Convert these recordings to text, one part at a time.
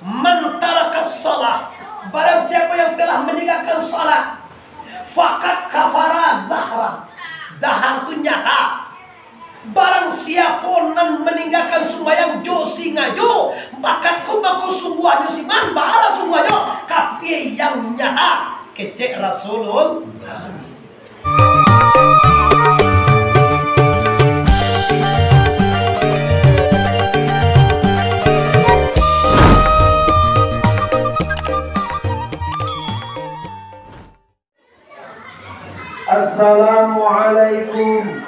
Man tarakas shalah, barang siapa yang telah meninggalkan salat, faqad kafara zahra. Zahar itu nyata. Barang siapa nan meninggalkan sembahyang jo singajo, maka kumaku sungguhnya siman bara sungguhnya kapi yang nyata kecek Rasulullah. Assalamualaikum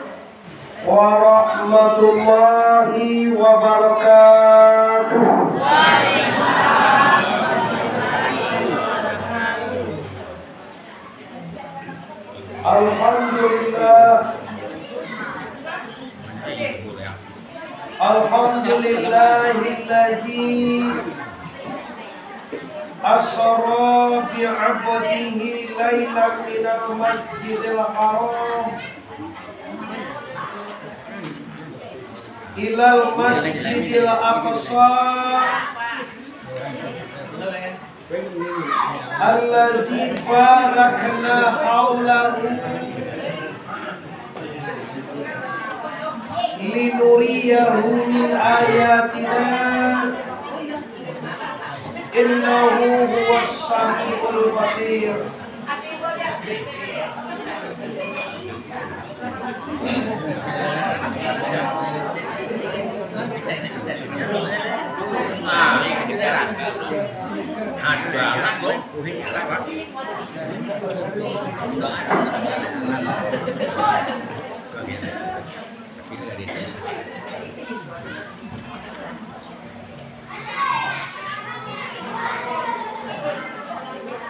warahmatullahi wabarakatuh. Alhamdulillah. Alhamdulillahillazi asra bi'abdihi laylan minal masjidil haram ilal masjidil aqsa allazi barakna haulahu linuriyahu min ayatina innahu huwas samiul basir.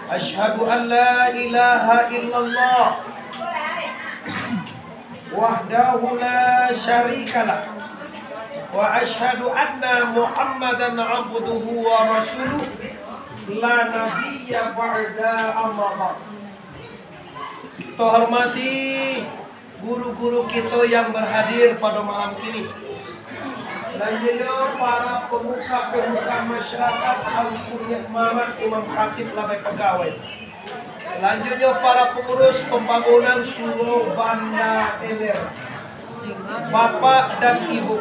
Asyhadu an la ilaha illallah wahdahu la syarikalah wa asyhadu anna Muhammadan abduhu wa rasuluh la nabiyya ba'da amma ba'd. Kita hormati guru-guru kita yang berhadir pada malam ini. Selanjutnya para pemuka-pemuka masyarakat Al-Qur'an Marat Imam Khatib Labai Pegawai. Selanjutnya para pengurus pembangunan Suro Banda Ilir, Bapak dan Ibu.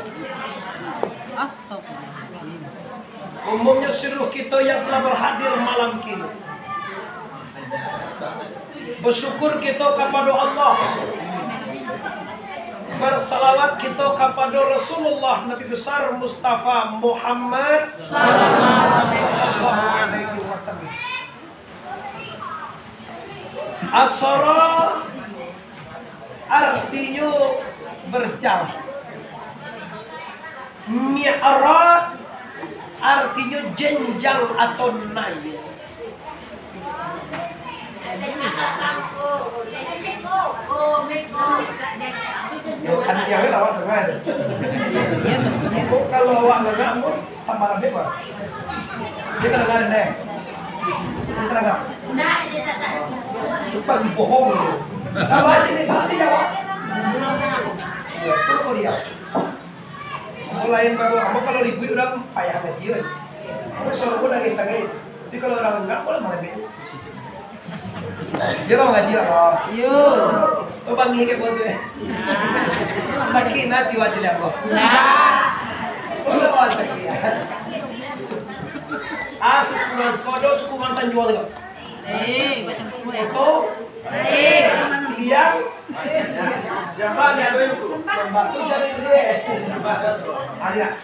Umumnya seluruh kita yang telah berhadir malam ini. Bersyukur kita kepada Allah. Bersalawat kita kepada Rasulullah Nabi besar Mustafa Muhammad sallallahu alaihi wasallam. Asara artinya berjalan. Mi'raj artinya jenjang atau naik. Yang lawak terbaik. Kalau awak enggak mau tambah lebih pak. Dia kalau nggak deh. Kita nggak. Lupa dibohong. Apa sih ini tadi ya pak? Itu dia. Lain baru. Kamu kalau ribu orang payah amat dia. Kamu selalu pun lagi sangat. Tapi kalau orang enggak boleh malah beda. Dia mau ngaji lah. Yo. To bangi ke bote. Sakit nanti wajib aku. Nah. Udah mau sakit. Suku kodo suku mantan jual juga. Macam itu. Liang. Jangan ada yang membantu cari dia. Ada.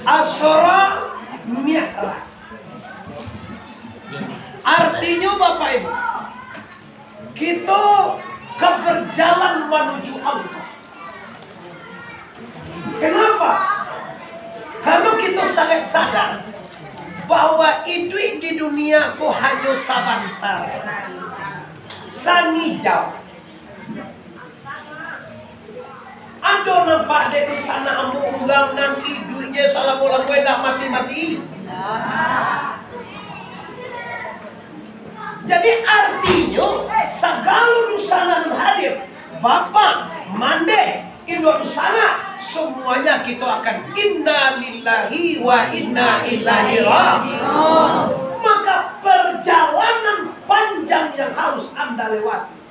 Asra mi'raj. Artinya Bapak Ibu, kita berjalan menuju Allah. Kenapa? Karena kita sangat sadar bahwa hidup di dunia ku hanya sebentar. Sangijau. Ada nampak dari sana amu ulang dan hidupnya salah bolang gue dah mati-mati. Jadi artinya segala urusan hadir bapak, mande, induk sana, semuanya kita akan inna lillahi wa inna ilaihi raji'un. Maka perjalanan panjang yang harus Anda lewati.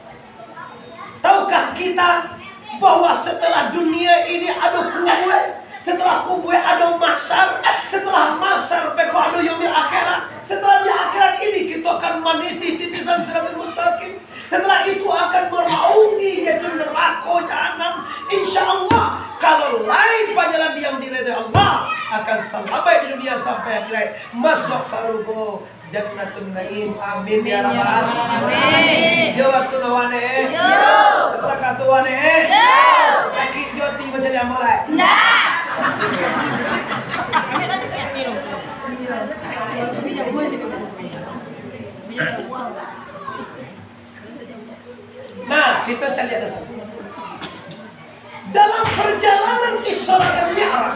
Tahukah kita bahwa setelah dunia ini ada kubur, setelah kubur ada mahsyar, setelah mahsyar beko ada yaumil akhirat, setelah di akhirat ini kita akan meniti titisan siratal mustaqim. Setelah itu akan meraungi yaitu neraka jahanam. Insyaallah kalau lain perjalanan yang diridai Allah akan sampai di dunia sampai akhirat masuk surga Jannatun Naim. Amin ya rabbal alamin. Yo waktu nawane. Yo. Kata tuane. Yo. Sakit joti macam yang mulai. Nah. Kami kasih minum. Nah, kita cari ada satu. Dalam perjalanan Isra dan Mi'raj,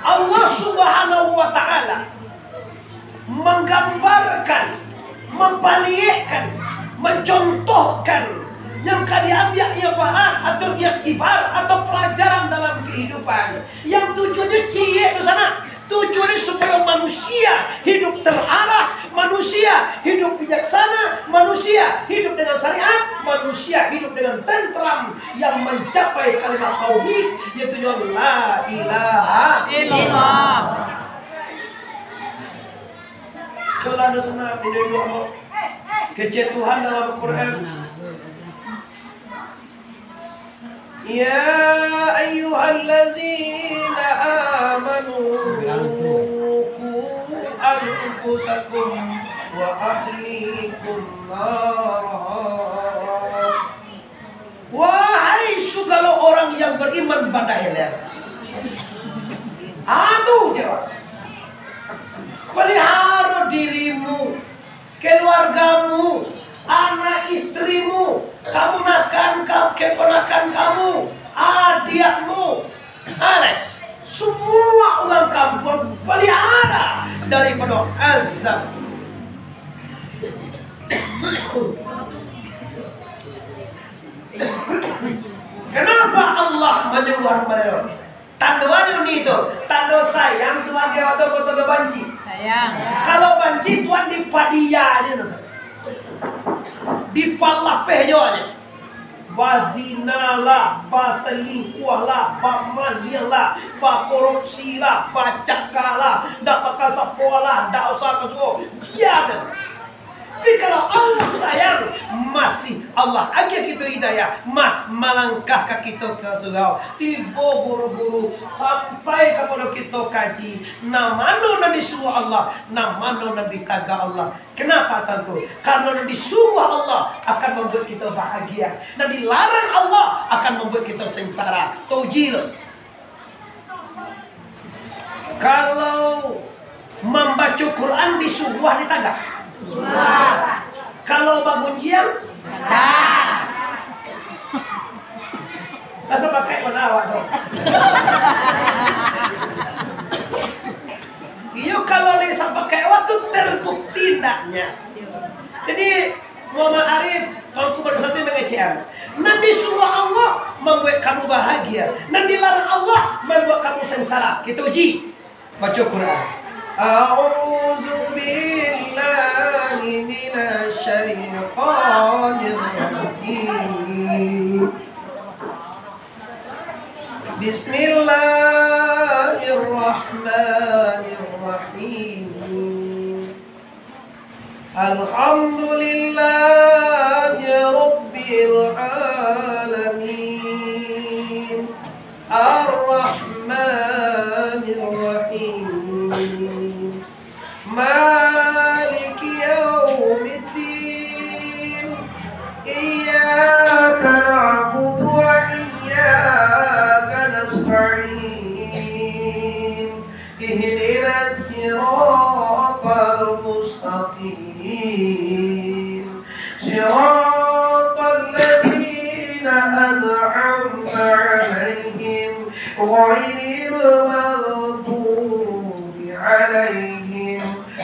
Allah Subhanahu wa taala menggambarkan, memperlihatkan, mencontohkan yang diambil ibarat atau yang ibarat atau pelajaran dalam kehidupan. Yang tujuannya cie di sana. Tujuannya supaya manusia hidup terarah, manusia hidup bijaksana, manusia hidup dengan syariat, manusia hidup dengan tentram yang mencapai kalimat tauhid yaitu la ilaha illallah. Kalau ada sana video kecil Tuhan dalam Al-Quran. Ya ayyuhallazina amanu qu anfusakum wa ahlikum nar. Wahai segala orang yang beriman pada akhir. Aduh jawab. Pelihara dirimu, keluargamu, anak istrimu, keponakan kamu, adikmu, semua orang kampung pelihara daripada azab. Kenapa Allah menyuruh mereka? Tanda ini itu, tanda sayang Tuhan dia atau tanda banci? Sayang. Kalau banci Tuhan di padia aja, di palapeh aja. Bazinalah, baselingkuhlah, bamalilah, bakorupsilah, bacakalah, dapat kasapolah, dak usah kasuh. Biar. Tapi kalau Allah sayang, masih Allah aja kita hidayah, melangkah ke kita ke surga. Tiba buru-buru sampai kepada kita kaji. Namano na disuruh Allah, namano na ditaga Allah. Kenapa tentu? Karena disuruh Allah akan membuat kita bahagia, dan dilarang Allah akan membuat kita sengsara. Taujil. Kalau membaca Quran disuruh ditaga. Kalau bangun siang, masa pakai menawak tu. Iyo kalau Lisa pakai waktu terbukti tidaknya. Jadi Muhammad Arif, kalau baru sampai mengecewakan. Nanti suruh Allah membuat kamu bahagia, dan dilarang Allah membuat kamu sengsara. Kita uji baca Quran. A'udzu billahi minasy syaithanir rajim. Bismillahirrahmanirrahim. Alhamdulillahi rabbil alamin. Ar-Rahmanir Rahim. Maliki yaumiddin. Iyyaka na'budu wa iyyaka nasta'in. Ihdinas siratal mustaqim. Siratal ladzina an'amta 'alaihim ghairil maghdubi 'alaihim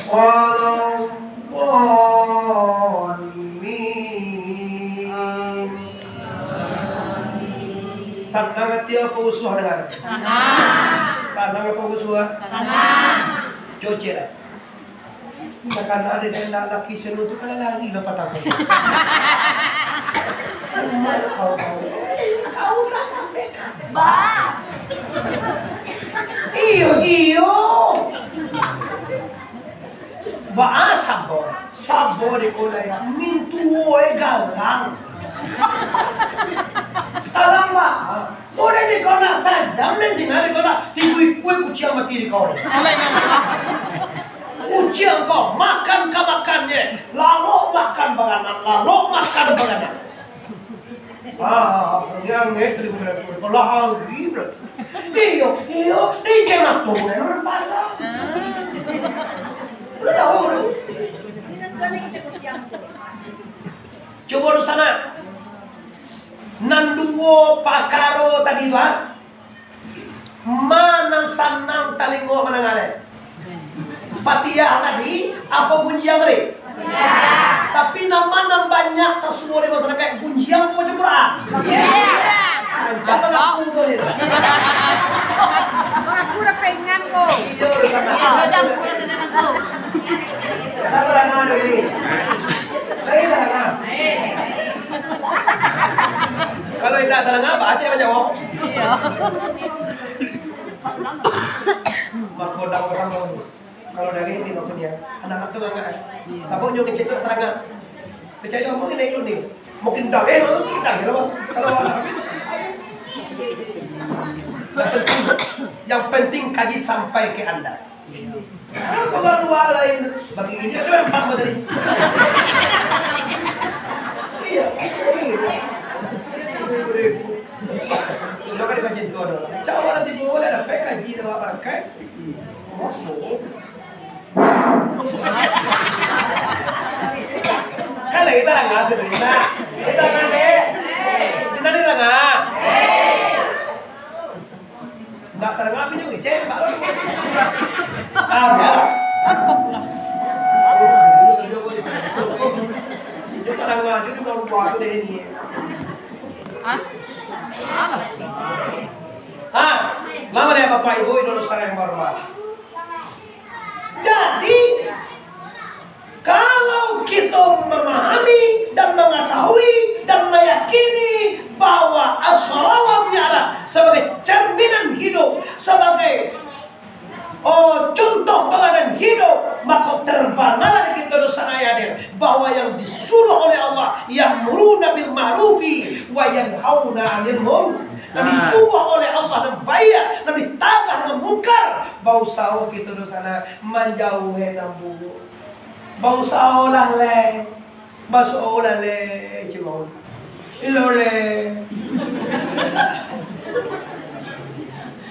waladdallin. Senang hati apa usuh dengan? Senang apa usuh? Cuci lah. Karena ada yang laki senu tu kalau lari lepas takut. Kau nak sampaikan. Iyo. Ba sabor di kolaya mintu galang. Alam ba? Boleh di kau nak sajam ni singa di kau nak tingui kucing mati di kau ni. Kucing kau makan makannya, lalu makan baganan. Yang itu bukan kalau hal ini. Iyo, ini jangan tahu ni orang pada. Lu tahu lu? Coba lu sana. Nanduo pakaro tadi ba? Mana sanang talingo mana ngare? Patiyah tadi apa gunjiang tadi? Tapi nama banyak tersemua di masalah kayak gunjiang mau baca Quran. Jangan aku boleh. Aku udah pengen kok. Iya di sana. Jangan punya senang aku. Terangan ini. Terangan. Kalau tidak terangan baca aja wong. Iya. Makodang sama ini. Kalau dari ini maksudnya anak-anak tu enggak. Siapa nyo kecil terangan. Percaya mungkin naik lu ni. Mungkin dah tidak kalau yang penting kaji sampai ke Anda. Kalau luar lain bagi ini ada yang paham tadi. Iya. Kalau kan macam tu ada. Cawa nanti boleh ada kaji dalam pakai. Kan kita nggak sebenarnya. Kita nanti. Sini nggak. Nggak terangah punya ngecek baru. Ya. Astagfirullah. Itu terangah itu juga lupa tu deh ini. Lama deh Bapak Ibu Indonesia yang hormat. Jadi kalau kita memahami dan mengetahui dan meyakini bahwa as-salawat sebagai cerminan hidup, sebagai contoh teladan hidup, maka terbanalah di kita dosa hadir bahwa yang disuruh oleh Allah ya'muruna bil ma'rufi wa yanhauna 'anil munkar. Dan disuruh oleh Allah dan baik dan ditagih dengan mungkar. Bau sawo kita dosa menjauhi nambu. Bau sawo lah le, baso lah le, cimau. Ilo le.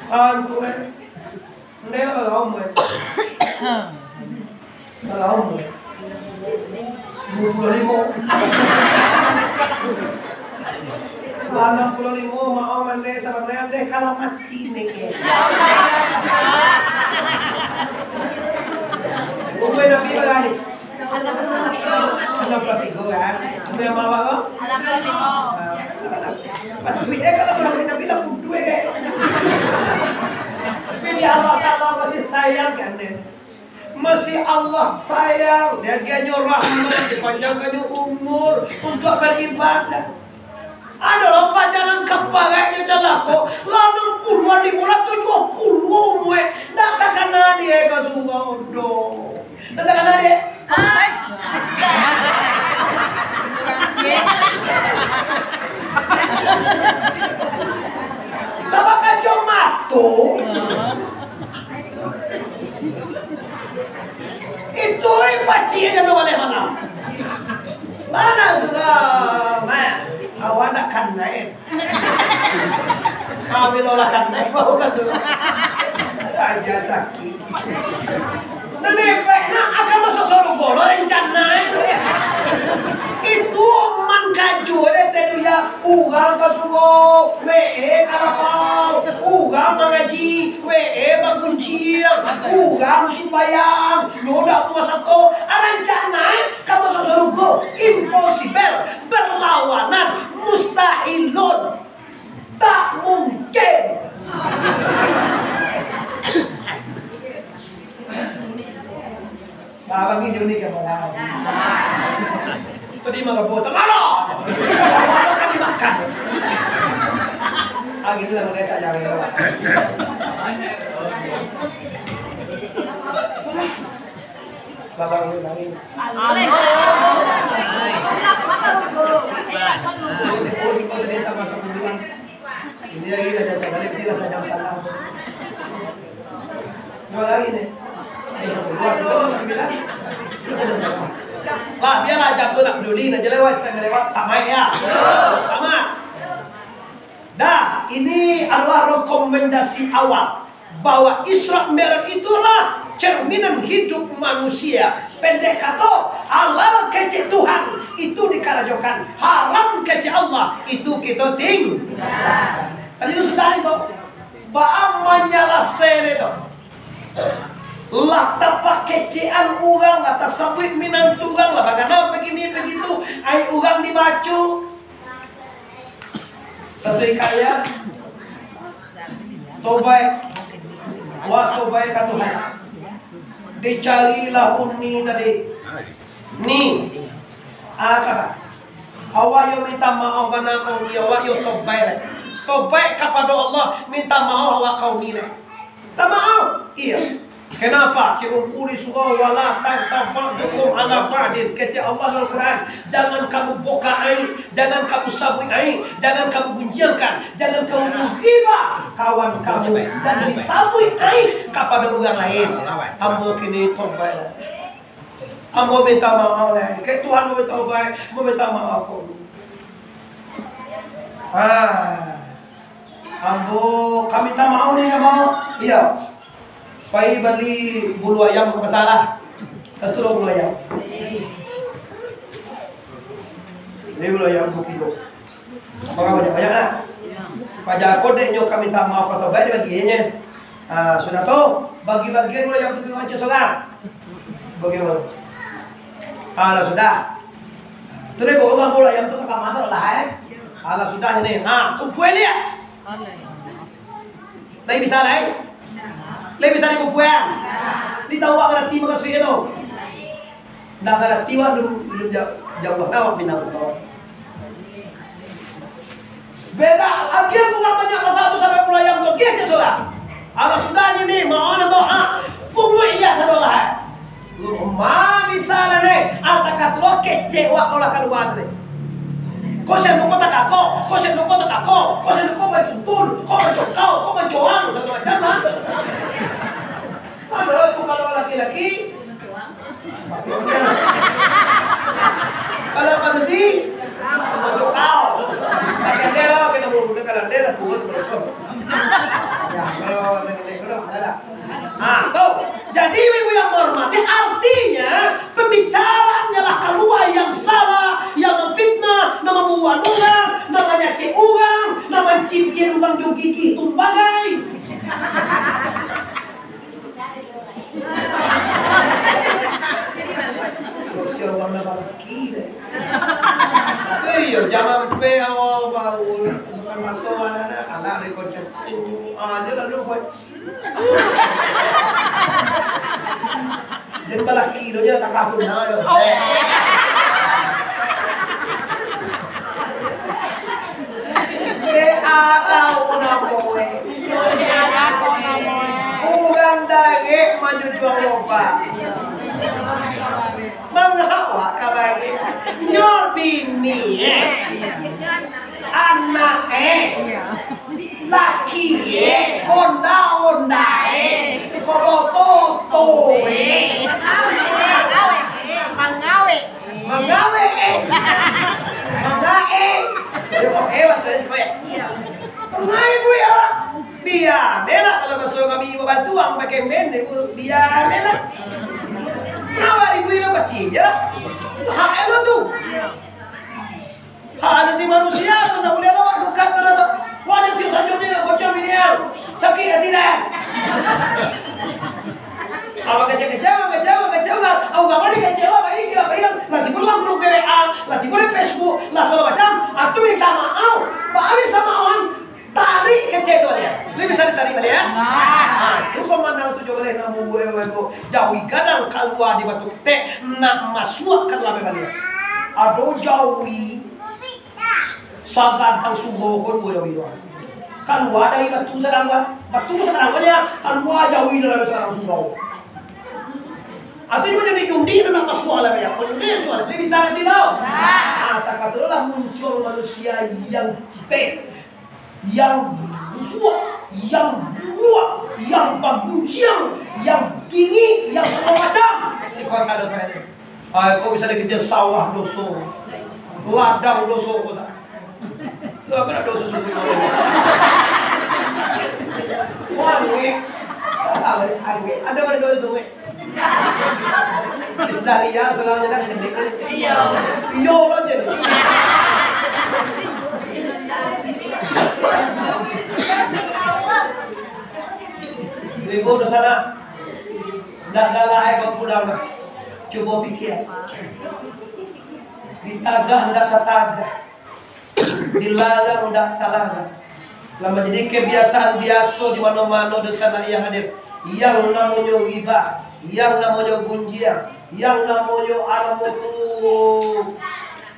Antu le. Nela bagau mo. Bagau mo. Mulai mo. 65 mau mandi sama deh kalau mati nih. Umur nabi berapa ni? 63 kan? Umur yang apa kau? 63. Duit kalau berapa nabi lah duit. Tapi dia Allah masih sayang kan dia. Masih Allah sayang. Dia ganyo rahmat, dipanjangkannya umur untuk akan ibadah. Ada loh pacaran kepagainya jalako lanang puluhan 570 umwe natakan dia ke sungodo natakan dia lama kacau matu itu ripaci aja dong oleh malam mana sudah awak nak kan naik, ambil olah kan naik bau kan dulu, aja sakit. Nanti nak akan masuk surga, rencana itu man kaju itu ya, ugang kasugo, karapau, ugang mengaji, bagunciang, ugang supaya noda puasato, rencana kamu masuk surga, impossible, berlawanan. Mustahilun, tak mungkin. unik ya malah. Tadi makan potong malah. Malah kan dimakan. Ah gitu lah guys saya yang lewat. Babang lu nangis. Kau tadi sama-sama bilang. Ini lagi dah jasa balik dia saja salah. Dua lagi nih. Wah, biarlah jam tu nak peduli, nak lewat, setengah lewat, tak main ya. Selamat. Dah, ini adalah rekomendasi awal bahwa Isra Mi'raj itulah cerminan hidup manusia. Pendek kata, halal kece Tuhan itu dikarajokan, haram kece Allah itu kita tinggalkan. Tadi itu sudah itu, ba'amanya lah sele itu. Lah tapak kecean orang, lah tasabit minang tugang, lah bagaimana begini begitu, ai orang dibacu. Satu kaya, tobai, wah tobai ke Tuhan. Dicarilah uni tadi, ni, kata, awak yo minta maaf karena kau ni, awak yo tobai, tobai kepada Allah, minta maaf awak kau ni, minta maaf, iya. Kenapa? Ciumkuri surah wala tampak dukum ala fa'din. Kata Allah dalam Quran, jangan kamu buka air, jangan kamu sabui air, jangan kamu guncangkan, jangan kamu menghina kawan kamu dan disabui air kepada orang lain. Hamba kini tobat. Hamba minta maaf lah. Ke Tuhan mau tobat, mau minta maaf kau. Hamba kami minta maaf ni ya mau. Iya. Pai beli bulu ayam ke masalah. Satu bulu ayam. Ini bulu ayam 2 kilo. Apakah banyak nak? Pajak kode nyok kami minta maaf atau baik dibaginya. Sudah tahu bagi-bagi bulu ayam 2 kilo aja seorang. Bagaimana? Lah sudah. Tu deh bawa bulu ayam tu tak masalah lah. Lah sudah ini. Kumpul dia. Lagi bisa lagi. Lebih bisa dikupuan. Di tahu ada tiba ke suya tu. Dah ada tiba belum jauh nak bina tu. Beda. Akhir bukan banyak masalah tu sampai pulau yang tu. Dia cakap. Allah sudah ni mau nak doa. Pungu iya sadolah. Ma misalnya ni. Atakat lo kece wak kalau keluar tu. Kau sen kau tak kau, kau sen kau tak kau, kau sen kau bercutur, kau bercokau, kau berjoang segala macam lah. Padahal tu kalau laki-laki, kalau manusia, bercokau. Kadang lah kita menggunakan kadang lah tuas bersama. Ya kalau kalau adalah. Tahu. Jadi ibu yang hormati artinya pembicaraan ialah keluar yang salah, yang memfitnah, nama membuat orang, nama nyacik orang, nama cipin orang jom gigi tumbagai. Siapa warna balaki deh. Iya, jangan pe awal bau bukan masuk anak rekocet aja lalu kau. Dan balaki dia tak kabur nado. Tahu namoe. Bukan dage maju jual loba. Menghawa kabagi nyor bini anak laki onda koroto Mangawe. Bahasa Indonesia. Mengai bu ya. Biar mela kalau basuh kami ibu basuh pakai men ibu biar mela. Nawar ibu itu ketiga. Hak itu tuh. Hak asasi manusia tu tak boleh lawak dekat terus. Wajib dia selanjutnya kocok ini yang sakit tidak. Awak kecewa. Awak gak mau kecewa, baik dia bayar. Lagi pulang grup WA, lagi pulang Facebook, lah segala macam. Aku minta maaf. Pak Abi sama orang tarik kecewa dia. Lebih bisa ditarik balik ya? Itu pemandang tu juga boleh namu gue jauhi kadang keluar di batu ketek nak masuk ke dalam balik. Ado jawi sagadang sugo kon bo jawi doang. Keluar dari batu sarangga, keluar jawi dari sarang sugo. Artinya menjadi jundi dan apa soal ya? Menjadi soal. Jadi bisa tidak? Katakanlah muncul manusia yang cipek, yang busuk, yang buat, yang bagunciang, yang tinggi, yang semua macam. Si kawan ada saya ni. Kau bisa dikejar sawah doso, ladang doso kau tak? Tu apa nak doso sungguh kau? Wah ni, ada mana doso ni? Isdalia segalanya nak sedikit. Iyo lah jadi. Ibu di sana, dah galak kau pulang. Coba fikir. Ditagah ndak katagah, dilarang ndak talagah. Lama jadi kebiasaan biasa di mana-mana di sana yang hadir. Yang namanya ghibah, yang namanya gunjian, yang namanya alamutu,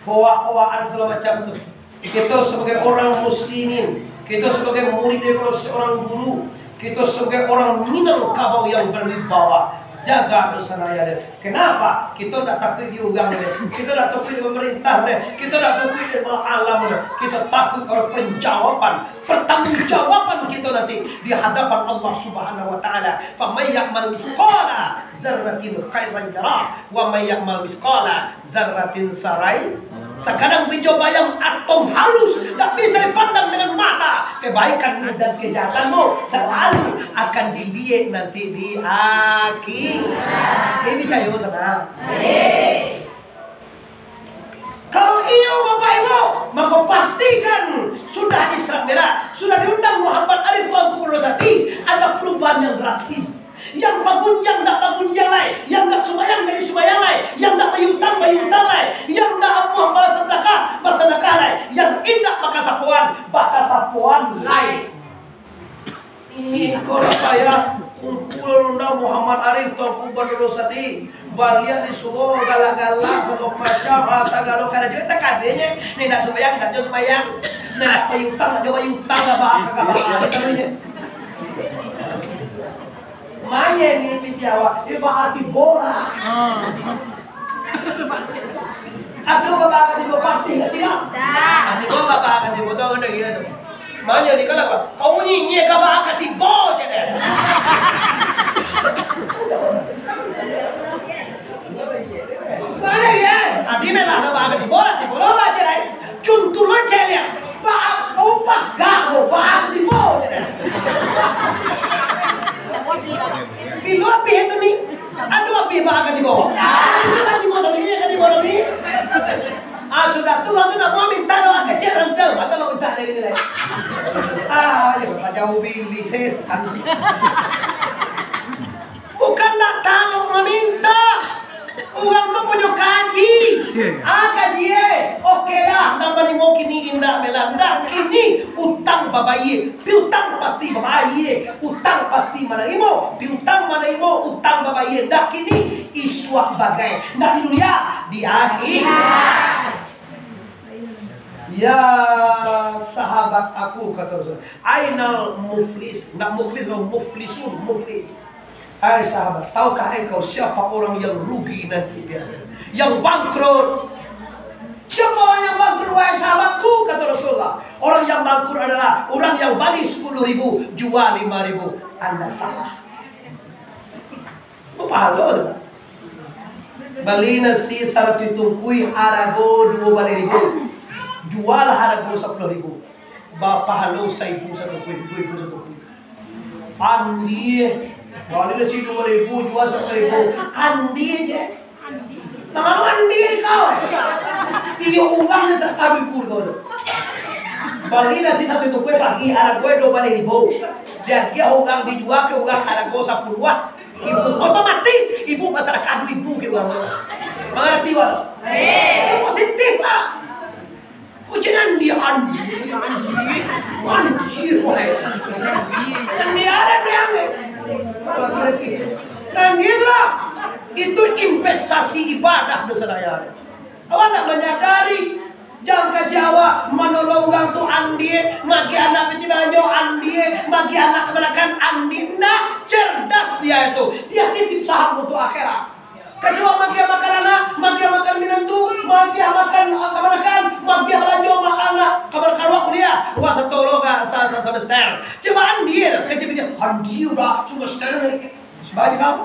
hoa-hoaan segala macam tu. Kita sebagai orang muslimin, kita sebagai murid dari seorang guru, kita sebagai orang Minangkabau yang berwibawa, jaga dosa raya dia. Kenapa? Kita tak takut di ugang dia, kita tak takut di pemerintah dia, kita tak takut di alam dia. Kita takut kepada penjawaban, pertanggungjawaban kita nanti di hadapan Allah Subhanahu Wa Taala. Faman ya'mal misqala zarratin khairan yarah, wa man ya'mal misqala zarratin sarai. Sekarang biji bayam atom halus tak bisa dipandang dengan mata. Kebaikan dan kejahatanmu selalu akan dilihat nanti di akhirat. Ini bisa yo sana. Kalau iyo Bapak Ibu, maka pastikan sudah Isra Mi'raj, sudah diundang Muhammad Arif Tuanku Berosati, ada perubahan yang drastis. Yang bangun, yang tak bangun yang lain, yang tak sembahyang jadi sembahyang lain, yang tak bayutang lain, yang tak amuah balas sedekah lain, yang indah maka sapuan lain. Ini kalau saya kumpul undang Muhammad Arif Tuanku Berosati, balian disuruh galak-galak selok macam segala kada juga tak kadenya, ni nak sembahyang tak jauh sembahyang, ni nak bayutang tak jauh bayutang apa. Maya ni pitiawa, iba hati bola. Abdo kabakan di bawah pati, tidak? Hati bola kabakan di bawah udah gitu. Maya ni kalau kau ni kabakan di bawah jadi. Mana ya? Adi melah kabakan di bola baca lagi. Contoh lo celia, pak kau pak gago, pak di bawah jadi. Bilo api itu ni, ada api bahagia di bawah. Ada di bawah ni, ada di bawah ni. Sudah tu waktu nak mau minta doa kecil entah, atau nak minta lagi ni. Jangan jauh bili setan. Bukan nak tahu meminta. Orang tu punya kaji. Kaji okey dah. Nama ni mau kini indah melanda. Kini utang babaye. Piutang pasti babaye. Utang pasti mana imo. Piutang mana imo. Utang babaye. Dah kini iswak bagai. Dah di dunia. Di akhirat. Ya sahabat aku kata Rasul. Ainal muflis. Nak muflis atau muflisun. Muflis. Hai sahabat, tahukah engkau siapa orang yang rugi nanti dia? Yang bangkrut. Siapa orang yang bangkrut wahai sahabatku? Kata Rasulullah. Orang yang bangkrut adalah orang yang balik 10.000, jual 5.000. Anda salah. Apa halo tu? Bali nasi sarap tungkui harago 2.000. Jual harago 10.000. Bapak halo 1.000 satu kui, 2.000 satu kui. Andi balik nasi 2.000, jual 10.000. Andi aja. Nama lu andi di kau. Tiga uang ni serta bibur kau tu. Balik nasi satu tungkui pagi harago 2.000. Dan dia uang dijual ke uang harago 10. Ibu otomatis ibu masyarakat ibu ke uang. Mengerti wala? Itu positif lah. Kucinan dia andi boleh. Dan dia ada yang andi lah. Itu investasi ibadah bersedaya. Awak tak menyadari jangka Jawa menolong orang tu andi, magi anak penjilanyo andi, magi anak kemenakan andi. Nah, cerdas dia itu. Dia titip saham untuk akhirat. Kecuali magi makan anak, magi makan minantu, magi makan kemenakan, magi belanja mak anak. Kabar karwa kuliah, wah setologa sa semester. Coba andi, kecil dia andi udah semester ni. Baca kamu.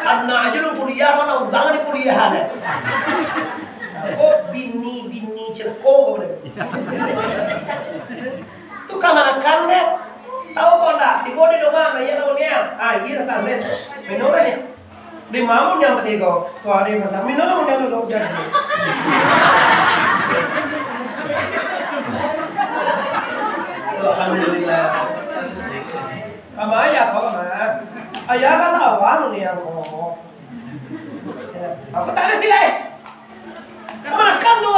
Anak aja lu kuliah mana undangan di kuliahan ya. Oh bini celko kamu. Tu kamar kan deh. Tahu kau tak? Tiba di rumah ya tahu ni. Iya tak lihat. Minum ni. Di mamun yang tadi kau. Kau ada masa minum lah yang kau jadi. Alhamdulillah. Kamu ayah kau mana? Ayah kan sawang ni aku. Aku tak ada silai. Kamu makan tu.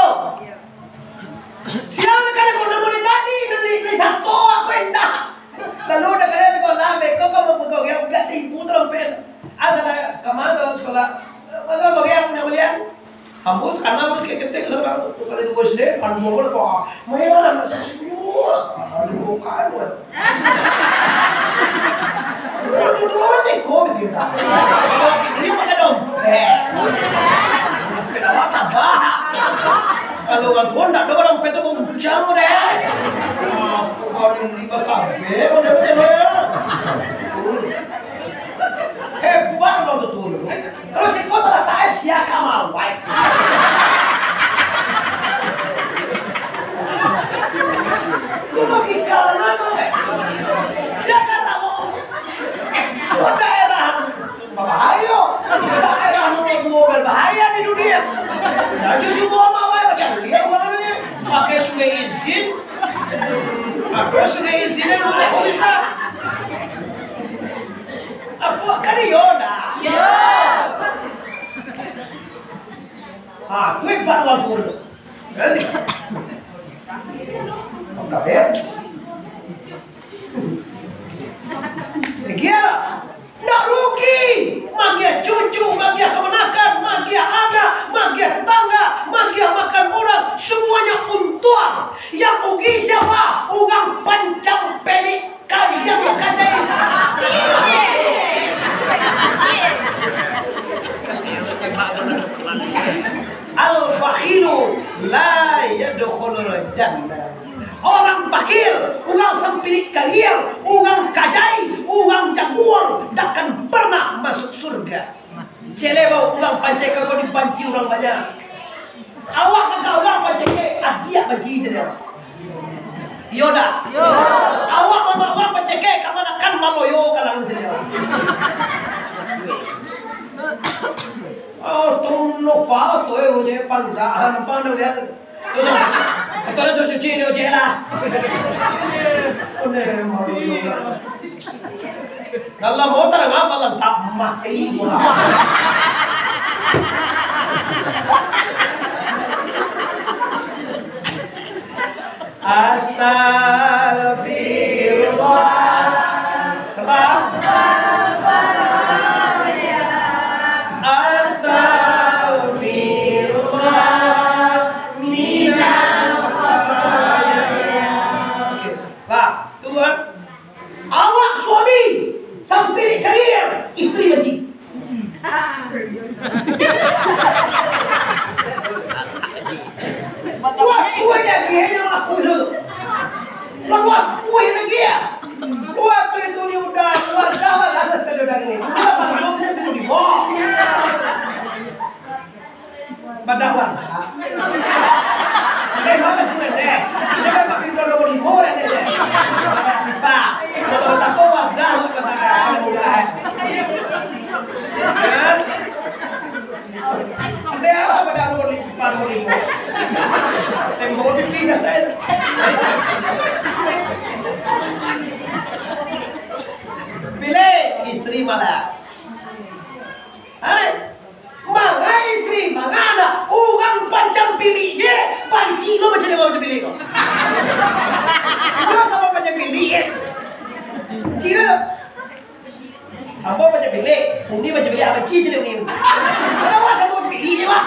Siang nak kena kau nak tadi nanti satu aku endah. Lalu nak kena sekolah, mereka kamu pegang yang enggak seibu terompet. Asal kamu sekolah, kamu pegang yang punya belian. Hambus karena hambus kayak ketik seorang tu kalau itu SD, kan mula apa? Mana nak senyum? Ada bukan tu. Itu dua sih kau betul tak? Ini pakai dompet. Kenapa tak bah? Kalau orang tua tak ada orang dompet tu buncang deh. Kau ini kafe, mana betul ya? Hebat kau betul. Terus ikut tak siapa mau baik. Logika mana tu? Siapa tahu? Daerah berbahaya, daerah mau berbahaya di dunia. Ya cucu bawa mawai macam dia orang ni pakai sungai izin, pakai sungai izin yang boleh bisa. Apa kan Yoda? Ya. Tu ibarat waktu tu. Jadi, apa ya? Dia nak rugi, magia cucu, magia kemenakan, magia anak, magia tetangga, magia makan orang, semuanya untung. Yang rugi siapa? Orang pancang pelik kalian kacai. Al-bakhilu la yadkhulul jannah. Orang bakil, orang sempirik kalian, orang kajai, orang jaguang takkan pernah masuk surga. Celebau orang pancai kau dipanci orang banyak. Awak kata orang pancai dia panci je. Yoda. Awak mama orang pancai ke mana kan maloyo kalang je. Oh, तुम लोग फालतू है मुझे पंजाब पाने लिया तो तरह से cuci ni je lah.One malu. Kalau mau terang apa lantak mati gua. Astaghfirullah. Awak suami sampai kalian istri mati. Buat kue lagi yang aku dulu. Buat kue lagi ya. Waktu itu dia udah luar Jawa asas kedua ini. Kenapa kamu bisa tidur di bawah? Badawan. Memang tu deh. Kita pakai nomor 5 deh. Pak, kalau tak kuat dah katakan mulai. Kan? Dia apa dah nomor 5? Nomor bisa saya. Pilih istri malas. Hai. Manga istri, manga anak, orang pancang pilih je, panci lo macam dia macam pilih kau. Kau sama macam pilih je. Cira, Ambo baca bilik, ini baca bilik apa cici ni? Ada wah sama baca bilik ni wah.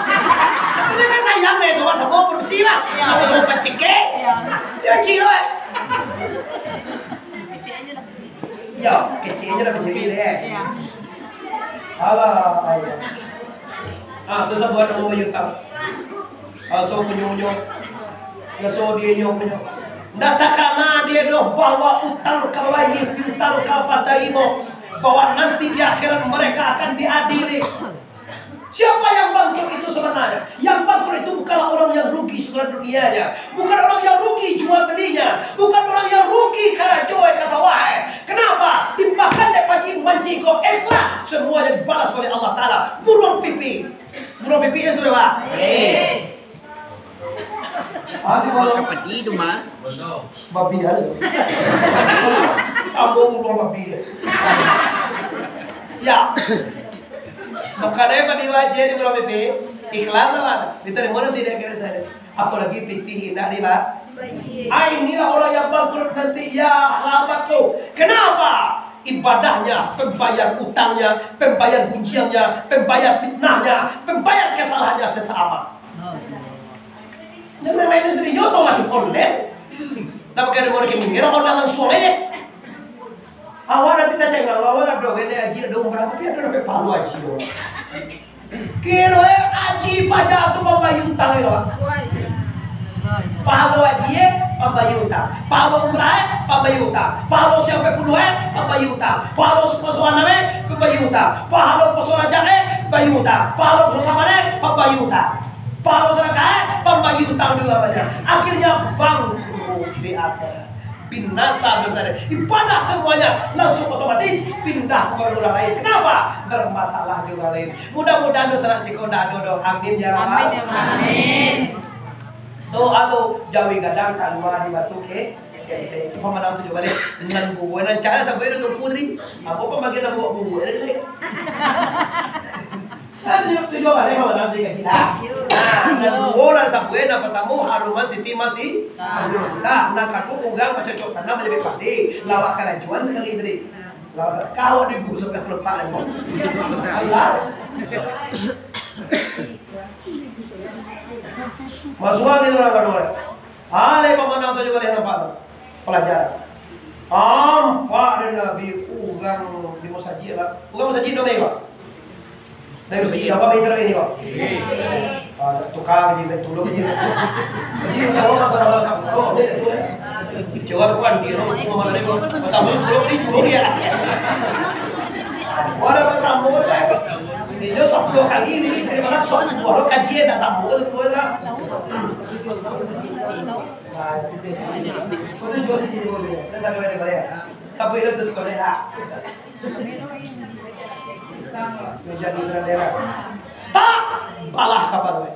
Tapi kan sayang ni tu wah sama persi wah, sama pencike. Ya cici loh. Ya, kecilnya dah baca bilik Alah. Tu sebab ada mau yutang. So punyo. Ya so dia punya. Datakana dia doh bawa utang kawai piutang kapataimo. Bahwa nanti di akhirat mereka akan diadili. Siapa yang bangkrut itu sebenarnya? Yang bangkrut itu bukanlah orang yang rugi seluruh dunianya, bukan orang yang rugi jual belinya, bukan orang yang rugi karena joy kasawai. Kenapa? Dimakan dapat mancing kau ikhlas, semuanya dibalas oleh Allah Taala. Burung pipi itu dah. Asih kalau Kapan itu mah? babi ada. Sambung burung babi dia. Ya. Makanya pada wajah di burung babi ikhlas lah. Diterima tidak kira saya. Apalagi fikih tidak dia. Inilah orang yang bangkrut nanti ya alamatku. Kenapa? Ibadahnya, pembayar utangnya, pembayar kunjiannya, pembayar fitnahnya, pembayar kesalahannya sesama. Jangan main sendiri otomatis online. Dapat kena orang kini mira online langsung aja. Awal nanti tak cakap awal ada orang ini aji ada umrah tapi ada orang palu aji. Kira aji pajak tu pembayar utang itu. Palu aji pembayar utang, palu umrah pembayar utang, palu siapa puluh pembayar utang, palu posuan pembayar utang, palu posuan raja pembayar utang, palu posuan pembayar utang. Palu sedekah, pembayar utang juga banyak. Akhirnya bangkrut di akhirat. Binasa dosa. Ibadah semuanya langsung otomatis pindah kepada orang lain. Kenapa? Bermasalah juga lain. Mudah-mudahan dosa sikonda dodo. Amin ya rabbal. Amin. Tuh jawi gadang kalma di batu ke. Pemenang tujuh balik dengan buah dan cara sampai itu putri. Apa pembagian buah ini? Ada tujuh balik pemenang tiga kita. Dan bola sampai na pertama haruman Siti masih nah kadu ugang macocok tanam menjadi padi lawak kerajuan sekali dari lawak kalau digusuk ke pelepah lagi Allah masuk lagi orang kedua hale pemenang tujuh kali nampak pelajaran ampak dan Nabi ugang di masjid lah ugang masjid dong ya dari masjid apa bisa ini kok tukar jadi tulung jadi kalau masalah kamu jawab kuan dia mau ngomong lagi kok tahu tulung dia orang bersambut dia 10 kali ini jadi malam 10 kajian dah sambut semua lah itu juga jadi boleh dan satu lagi boleh sabu itu terus boleh lah menjadi daerah tak balah kabar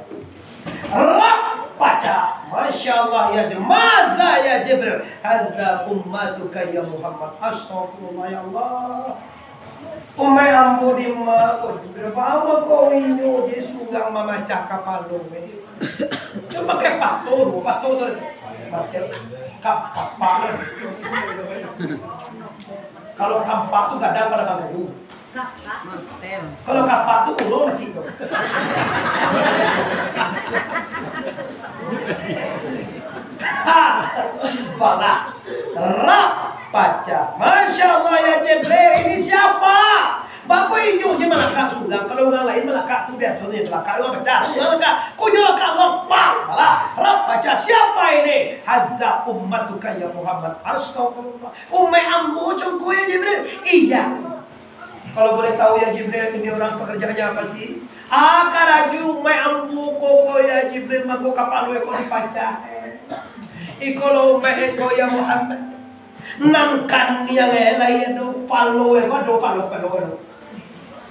Rab baca Masya Allah ya Jibril Maza ya Jibril Hazza ummatuka ya Muhammad Astaghfirullah ya Allah Umay ambo di ma ko Jibril bawa ko inyo Yesus yang memecah kapal lo cuma pakai patur kapal kalau kampak tuh kadang pada bangkayu kalau kapak tuh ulo macam itu. Balah, Rab baca. Masya Allah ya Jibril ini siapa? Baku inyo je malakak sugang. Kalau orang lain malakak tu biasanya malakak orang baca. Malakak, kunyo malakak orang pang. Balah, Rab baca siapa ini? Hazza ummatuka ya Muhammad. Astagfirullah. Ummai ambu cungku ya Jibril. Iya. Kalau boleh tahu ya Jibril ini orang pekerjaannya apa sih? Karaju mai ambu koko ya Jibril mangko kapal we ko dipaca. Ikolo mai ko ya Muhammad. Nangkan yang lain do palo we ko do palo.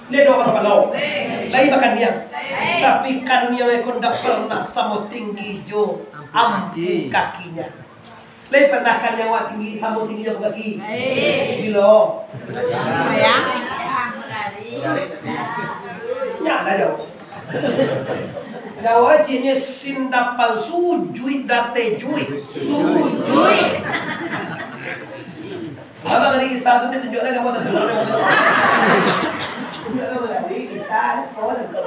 Le do palo. Lai makan dia. Tapi kan yang ko ndak pernah samo tinggi jo ambu kakinya. Lai pernah kan yang tinggi samo tinggi jo kaki. Bilo. Sayang. Ya, dah jauh. Jauh aja ni sindapal sujui date jui. Sujui. Abang dari Isa tu dia tunjukkan kamu tentu. Tunjukkan dari Isa kamu tentu.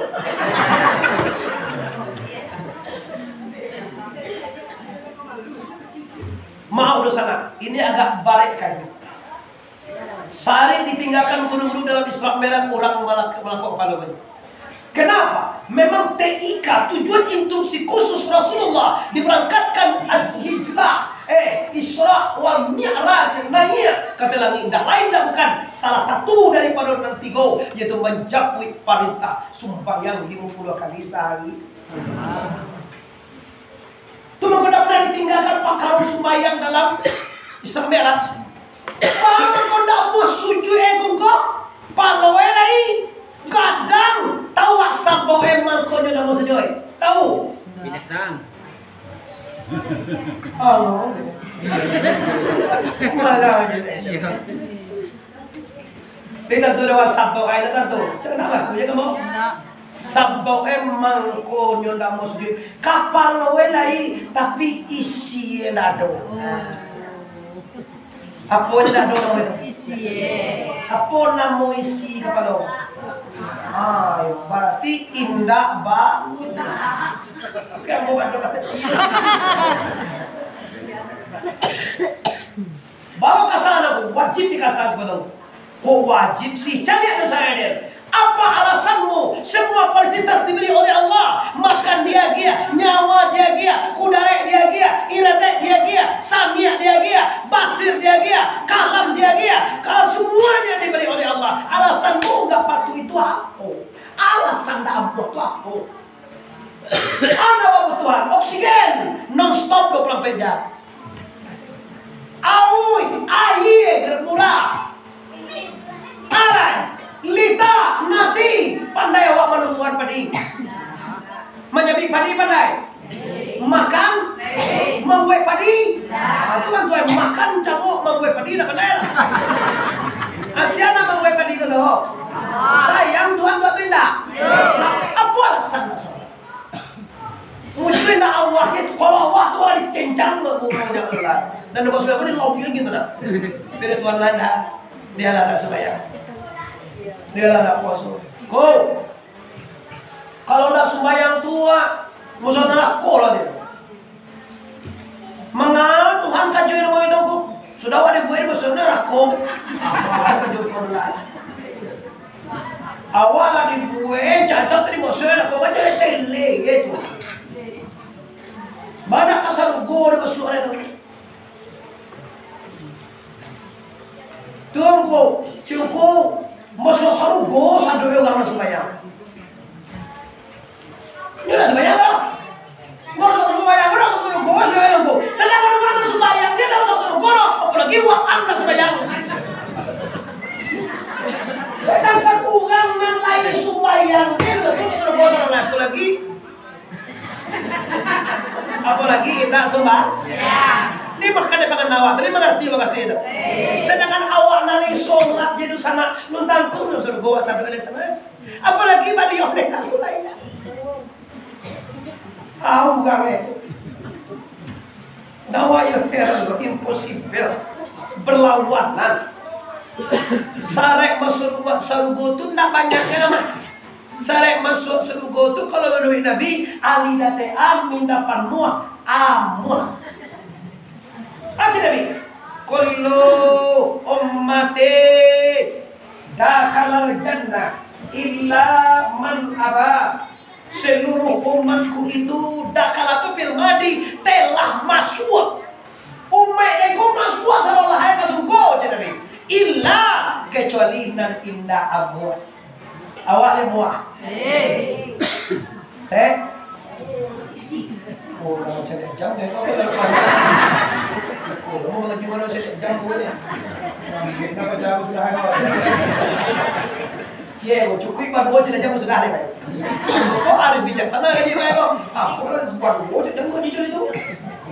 Mau dosa nak. Ini agak balik kaji. Sehari ditinggalkan guru-guru dalam Isra Mi'raj orang melakukan kepala bani. Kenapa? Memang TIK, tujuan instruksi khusus Rasulullah diberangkatkan hijrah, Isra wal Mi'raj, naik kata langit, tak lain tak bukan salah satu daripada orang tiga, yaitu menjapui perintah sembahyang 50 kali sehari. Itu mengapa pernah ditinggalkan pakar sembahyang dalam Isra Mi'raj. Paman kau tak mau sujud kau, palawai lagi. Kadang tahu asap bau emang kau nak mau sujud. Tahu? Binatang. Allah. Malah aja. Kita tu dah asap bau air tak tu. Kenapa aku je kamu? Sabau emang kau nak mau sujud. Kapal lagi tapi isi lado. Apa ni dah dong itu? Isi. Apa nama isi kepala? Berarti indah ba. Kamu buat apa? Baru kasar aku wajib dikasar sebetulnya. Kau wajib sih cari dosa dia. Apa alasanmu? Semua fasilitas diberi oleh Allah. Makan dia gia, nyawa dia gia, kudarek dia gia, iradek dia gia, samiak dia gia, basir dia gia, kalam dia gia. Kalau semuanya diberi oleh Allah, alasanmu enggak patuh itu apa? Alasan tak ampuh itu apa? Anda kebutuhan oksigen non-stop 24 jam. Aui, air germula. Alai lita nasi, pandai awak menumbuhan padi. Menyabik padi pandai. Makan, membuat padi. Itu bantuan makan jamu, membuat padi dah pandai lah. Asiana membuat padi itu dah. Sayang Tuhan buat itu tidak. Apa alasan masalah? Mungkin nak awaknya kalau awak tu ada dikencang le burung jangan lah. Dan lepas itu dia lobby gitu dah. Bila Tuhan lain dah, dia lah dah sembahyang. Dia lah nak puasa. Kau kalau nak sembahyang tua, musuh nak kau lah dia. Mengapa Tuhan kajuin nama itu aku? Sudah ada buat musuh nak kau. Apa kajuin kau lah? Awal lah dibuat, cacat tadi musuh nak kau macam tele gitu. Banyak asal gor masuk ada tu. Tunggu, cukup. Masuk saru go satu orang sembahyang. Ini dah sembahyang tak? Masuk sembahyang, masuk saru go sembahyang go. Sedangkan orang sembahyang dia dah masuk saru go, apalagi buat anda sembahyang. Sedangkan orang yang lain sembahyang dia dah tu saru go saru lain, apalagi tidak sembahyang. Ini makan dengan awak, tadi mengerti makasih itu. Sedangkan awak nalih solat jadi sana nuntang tu suruh goa satu kali sana. Apalagi beliau nak sulaya. Tahu kami. Dawa yang heran impossible berlawanan. Sarek masuk sarugo tu nak banyaknya nama. Sarek masuk sarugo tu kalau menurut Nabi ali date minda panua amun. Aja Nabi, kullu ummati dakhalal jannah illa man aba. Seluruh umatku itu dakhalatu fil madi telah masuk. Umat itu masuk sallallahu alaihi wasallam aja Nabi. Illa kecuali nan inda abu. Awak semua. Oh, kamu cari jam ya? Kamu mengaji mana cari jam boleh? Kenapa jam sudah ada? Cie, cukup baru cari jam sudah ada. Kau ada bijaksana lagi kau? Apa orang baru cari jam macam itu?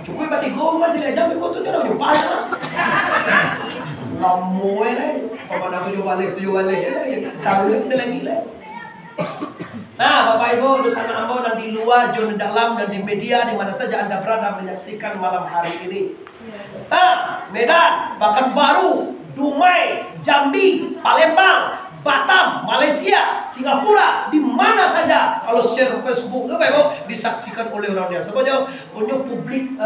Cukup berarti kau cari jam itu tu jangan jumpa. Lama ni, kalau nak tujuh balik je lah. Tahu kita lagi lah. Nah, Bapak Ibu, dosa Anda dan di luar, di dalam dan di media di mana saja Anda berada menyaksikan malam hari ini. Medan bahkan baru Dumai, Jambi, Palembang, Batam, Malaysia, Singapura, di mana saja kalau share Facebook itu memang disaksikan oleh orang yang sebenarnya punya publik,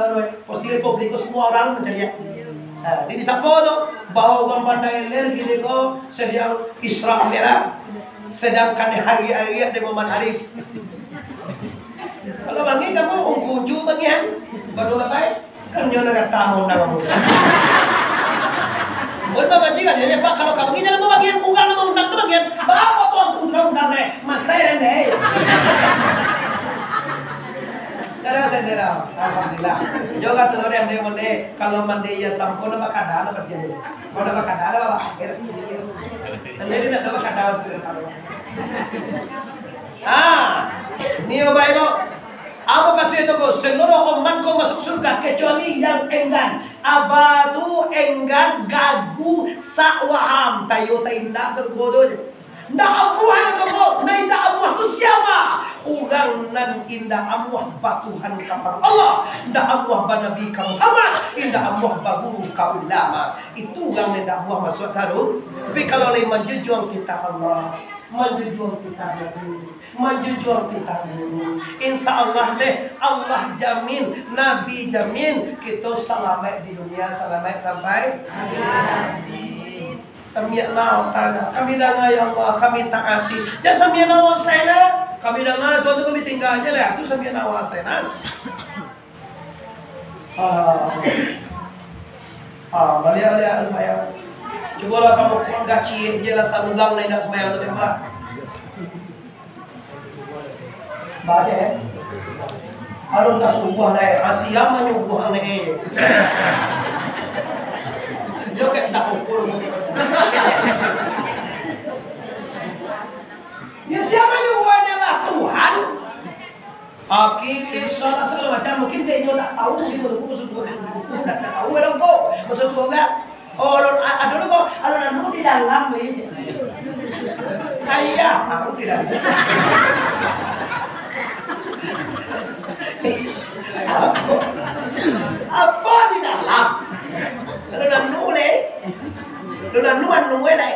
posisi publik itu semua orang menjadi. Di sapo tu bahawa gambar dailer gini ko sedang Isra Mi'raj, sedangkan hari-hari di Muhammad Arif. Kalau bagi kamu ungkuju bagian baru apa? Kan nyo nak tamu nak kamu. Buat majikan jadi Pak kalau kamu ini nama bagian unggal nama undang tu bagian apa tuan undang ni masai ni. Cara sendiri, alhamdulillah. Juga tu orang yang mandi kalau mandi ya sampo nama kada nama dia. Kalau nama kada ada apa? Sendiri nak nama kada tu. Ni apa itu? Apa kasih itu ko seluruh umat ko masuk surga kecuali yang enggan. Abadu enggan gagu sakwaham tayo tainda sergodo je. Ndak amuah itu ko, ndak amuah tu siapa? Orang nan indah amuah batuhan kapar Allah, indah amuah banabi ka Muhammad, indah amuah baguru ka ulama. Itu orang indah amuah masuk sarung. Tapi kalau lain menjujuang kita Allah, menjujuang kita Nabi, menjujuang kita Guru. Insya Allah deh, Allah jamin, Nabi jamin kita selamat di dunia, selamat sampai amin. Sami'na ta'ala. Kami dengar ya Allah, kami taati. Jangan sami'na wa sa'na. Kami dengar, tu kami tinggal aja lah. Itu sami'na wa sa'na. Balik lumayan. Cobalah kamu kuat gaci, jelas salugang na inang semayang tu tembak. Baca ya. Harus tak subuh na Asia menyubuh na Joket tak ukur. Ya siapa yang adalah Tuhan? Akhirnya salah segala macam mungkin dia tak tahu mungkin betul sesuatu yang tak tahu orang kok sesuatu enggak. Oh, ada lu kok, ada nanu di dalam aja. Ayah, aku tidak. Apa di dalam? Lu nanu le. Lu nanu anu le.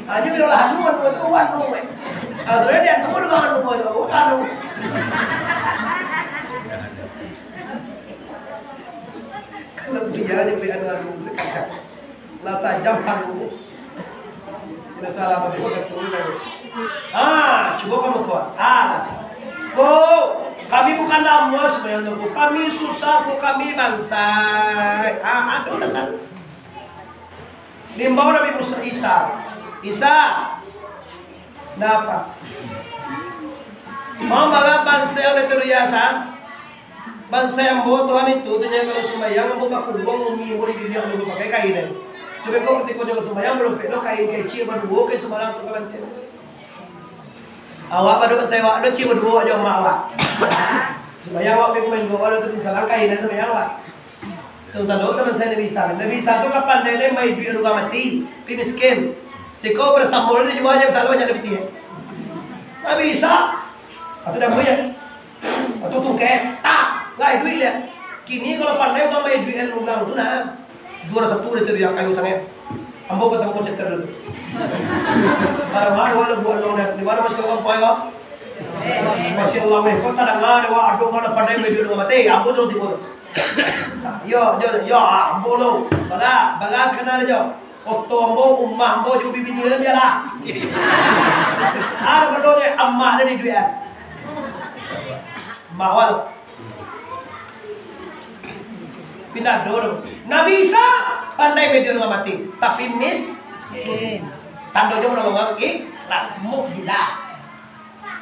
Aja bila anu itu anu le. Asal dia anu dengan anu itu anu. Kalau dia aja bila anu dekat. Lasa jam anu. Tidak salah apa juga keturun. Coba kamu kuat. Lasa. Kami bukan namus bayang tunggu. Kami susah, kami bangsa. Ada dasar. Nimbaw Nabi Musa Isa. Napa? Mau baga bangsa yang terbiasa. Bangsa yang bawa Tuhan itu ternyata kalau sembahyang mau bakubong mengimuri diri yang belum pakai kain. Tapi kau ketika jaga sembahyang belum penuh kain kecil berdua ke sembarang tu kalau awak baru saya awak lu cium berdua aja sama awak. Sembahyang awak pergi main dua orang tu jalan kain dan sembahyang awak. Tu tanduk sama saya Nabi Isa tu kapan dia main duit orang mati, pi miskin. Si kau berstambul dia juga aja selalu banyak lebih. Nabi Isa atau dah banyak. Atau tu ke tak lai duit dia. Kini kalau pandai orang main duit orang tu dah. 201 dia yang kayu sangat. Ambo patang ko checker dulu. Para wala buat long di mana mas kau poy ko? Masya Allah weh, kau tak dengar wa aduh mana pandai video dengan mati, ambo tu tibo. Yo, ambo lo. Baga kenal aja. Okto ambo ummah ambo juga bibi dia biarlah. Ada berdoa ammah ada di duit. Mahal. Pindah dorong. Nabi Isa pandai media dengan mati, tapi tandanya menolong ikhlas mukjizat.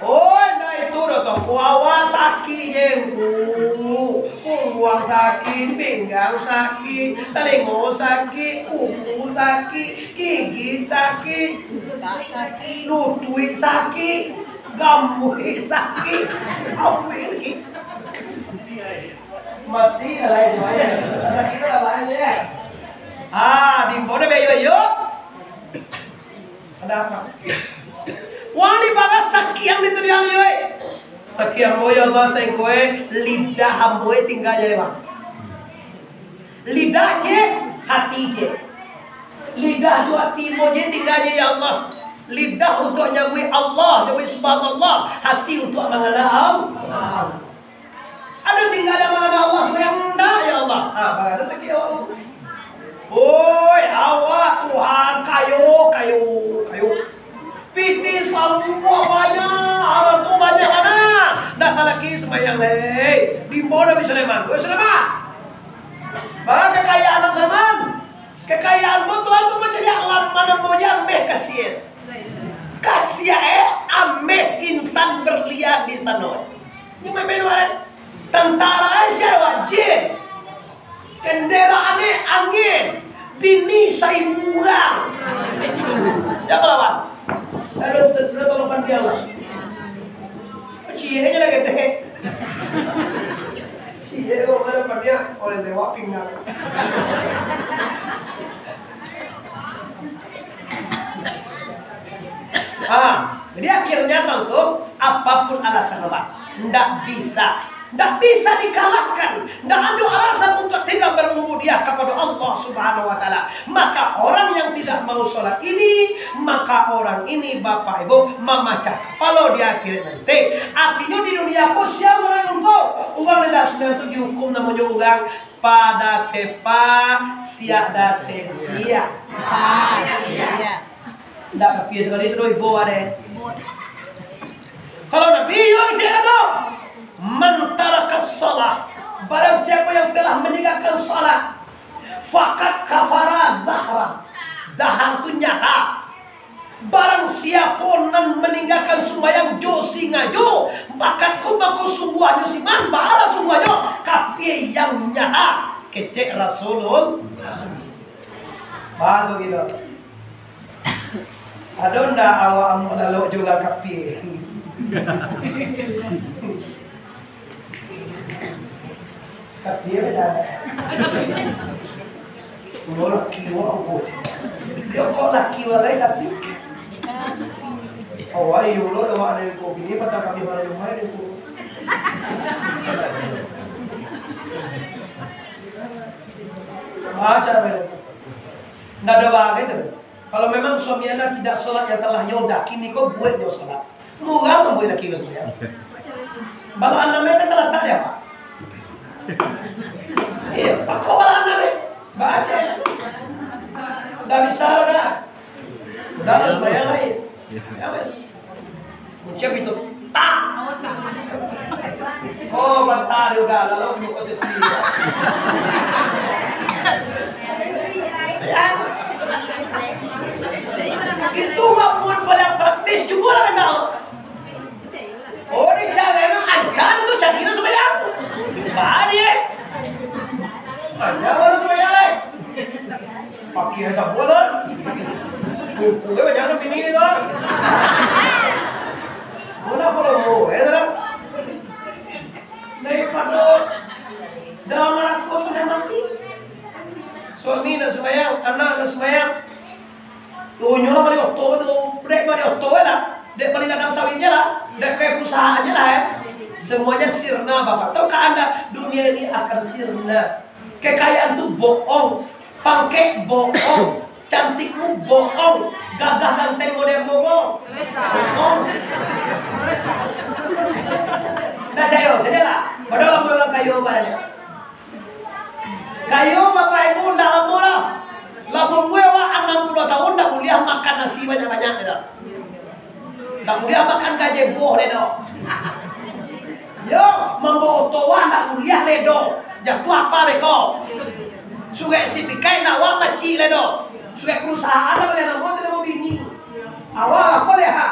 Oh, nah itu dong. Wawa sakit jengku, punggung sakit, pinggang sakit, telinga sakit, kuku sakit, gigi sakit, lutut sakit, gambut sakit, apa ini? Mati lain aja, sakit lain ya. Di mana beyo? Ada apa? Wani baga sakiam itu dia yo. Sakiam boy Allah saya kowe lidah hamboe tinggal jadi bang. Lidah je, hati je. Lidah dua timur je tinggalnya ya Allah. Lidah untuk nyebut Allah, nyebut subhanallah. Hati untuk mengenal Allah. Ada tinggal yang mengenal Allah supaya enggak ya Allah. Bagaimana tak kira Allah. Oi, awak Tuhan kayu. Piti semua banyak, orang tu banyak mana? Nak lagi sembahyang leh. Di mana Nabi Sulaiman? Sulaiman. Bagaimana kekayaan Nabi Sulaiman? Kekayaan Tuhan tu macam dia alam mana punya ameh kasih. Kasih ameh intan berlian di tanah. Ini memang tentara siapa jin. Kenderaan angin. Bini saya murang. Siapa lawan? Ada tolong pandian lah. Cienya dah gede. Cie orang pandian oleh lewat pinggang. Jadi akhirnya tanggung apapun alasan Allah, tidak bisa dikalahkan. Tidak ada alasan untuk tidak bermudiah kepada Allah Subhanahu Wa Taala. Maka orang yang tidak mau sholat ini, maka orang ini Bapak Ibu memecah kepala di akhir nanti. Artinya di dunia aku siapa orang engkau? Orang tidak sebenarnya itu dihukum namanya orang pada tepa siak date siak. Tidak kepia sekali itu ibu ada. Kalau Nabi yang cakap tu, mentarakas salat, barang siapa yang telah meninggalkan salat, fakat kafara zahra. Zahar itu nyata. Barang siapa yang meninggalkan sembahyang jo singajo, bakat kubaku sungguhnya siman, bahara sungguhnya kafir yang nyata. Kecek Rasulul. Baru gitu. Ada ndak awak lalu juga kafir? Kafir dah. Kalau laki awak, dia kok laki awak tapi. Awak itu loh awak ada kopi ni patah kami baru rumah itu. Baca bela. Ndak ada bagai tu. Kalau memang suami anda tidak sholat yang telah yoda, kini kau buatnya sholat. Murah membuat laki kau sembahyang. Kalau anda mereka telah tak dia pak. Iya, pak kau kalau anda mereka baca. Dah bisa dah. Dah ada sembahyang lain. Ya weh. Siapa itu? Tak. Oh bentar juga, lalu buka TV. Ya. Itu buat paling praktis juga lah anda. Oh ni cara yang ancan tu cari itu sembahyang. Bahan dia. Anda baru sembahyang. Pakai apa buat? Kuku macam mana bini ni tu? Mana kalau dah. Daripada dalam anak suami mati. Suami nak sembahyang, anak nak sembahyang. Tunyo lah balik oto tu, dek balik oto lah, dek balik ladang sawitnya lah, dek kayak perusahaannya lah ya. Semuanya sirna bapak. Tahukah anda dunia ini akan sirna? Kekayaan tu bohong, pangkek bohong, cantikmu bohong, gagah ganteng model bohong. Bohong. Nah cayo, jadi lah. Padahal orang kayu banyak. Kayu bapak ibu ndak lama lah. Lamun gue wah 60 tahun ndak boleh makan nasi banyak-banyak dah. Ndak boleh makan gajebo le do. Yo, mambo otowa ndak boleh le do. Jatuh apa beko? Suge si pikai nak wa maci le do. Suge perusahaan apa le nama tu bini. Awak apa le ha?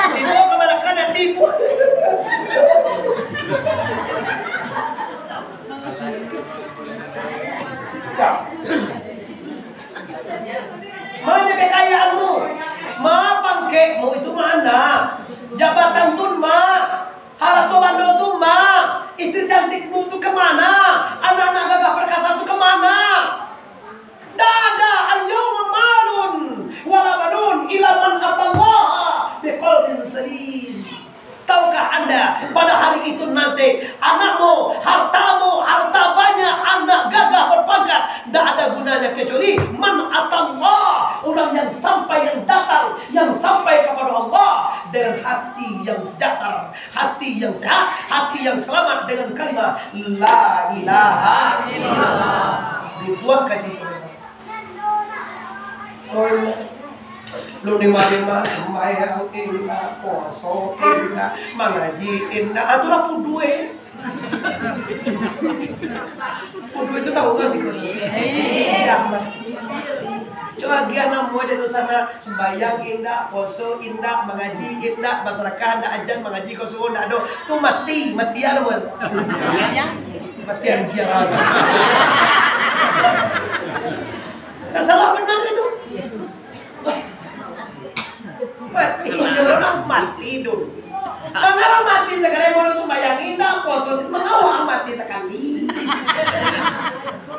Tipu kemana kanan tipu. Ya. Mana kekayaanmu? Ma pangkekmu itu mana? Jabatan tu ma. Harta bandel tu ma. Istri cantikmu tu kemana? Anak-anak gagah perkasa tu kemana? Dada al-yawma malun wala banun ila man atallaha biqalbin mati. Anakmu, hartamu, harta banyak, anak gagah berpangkat, tidak ada gunanya kecuali man atallah, orang yang datang, yang sampai kepada Allah dengan hati yang sejahtera, hati yang sehat, hati yang selamat dengan kalimat la ilaha illallah. Dibuatkan itu. Lu lima sembahyang inna, puasa inna, mengaji inna, atulah pudue. Pudue itu tahu gak sih? Iya. Coba gian namu ada sana sembahyang indah, puasa indah, mengaji indah, masyarakat indah ajan mengaji kau suruh indah do, tu matian mon. Matian kiara. Nggak salah benar itu. Mati orang mati dulu. Kalau mati sekali mau sembahyang indah, puasa mengawal mati sekali.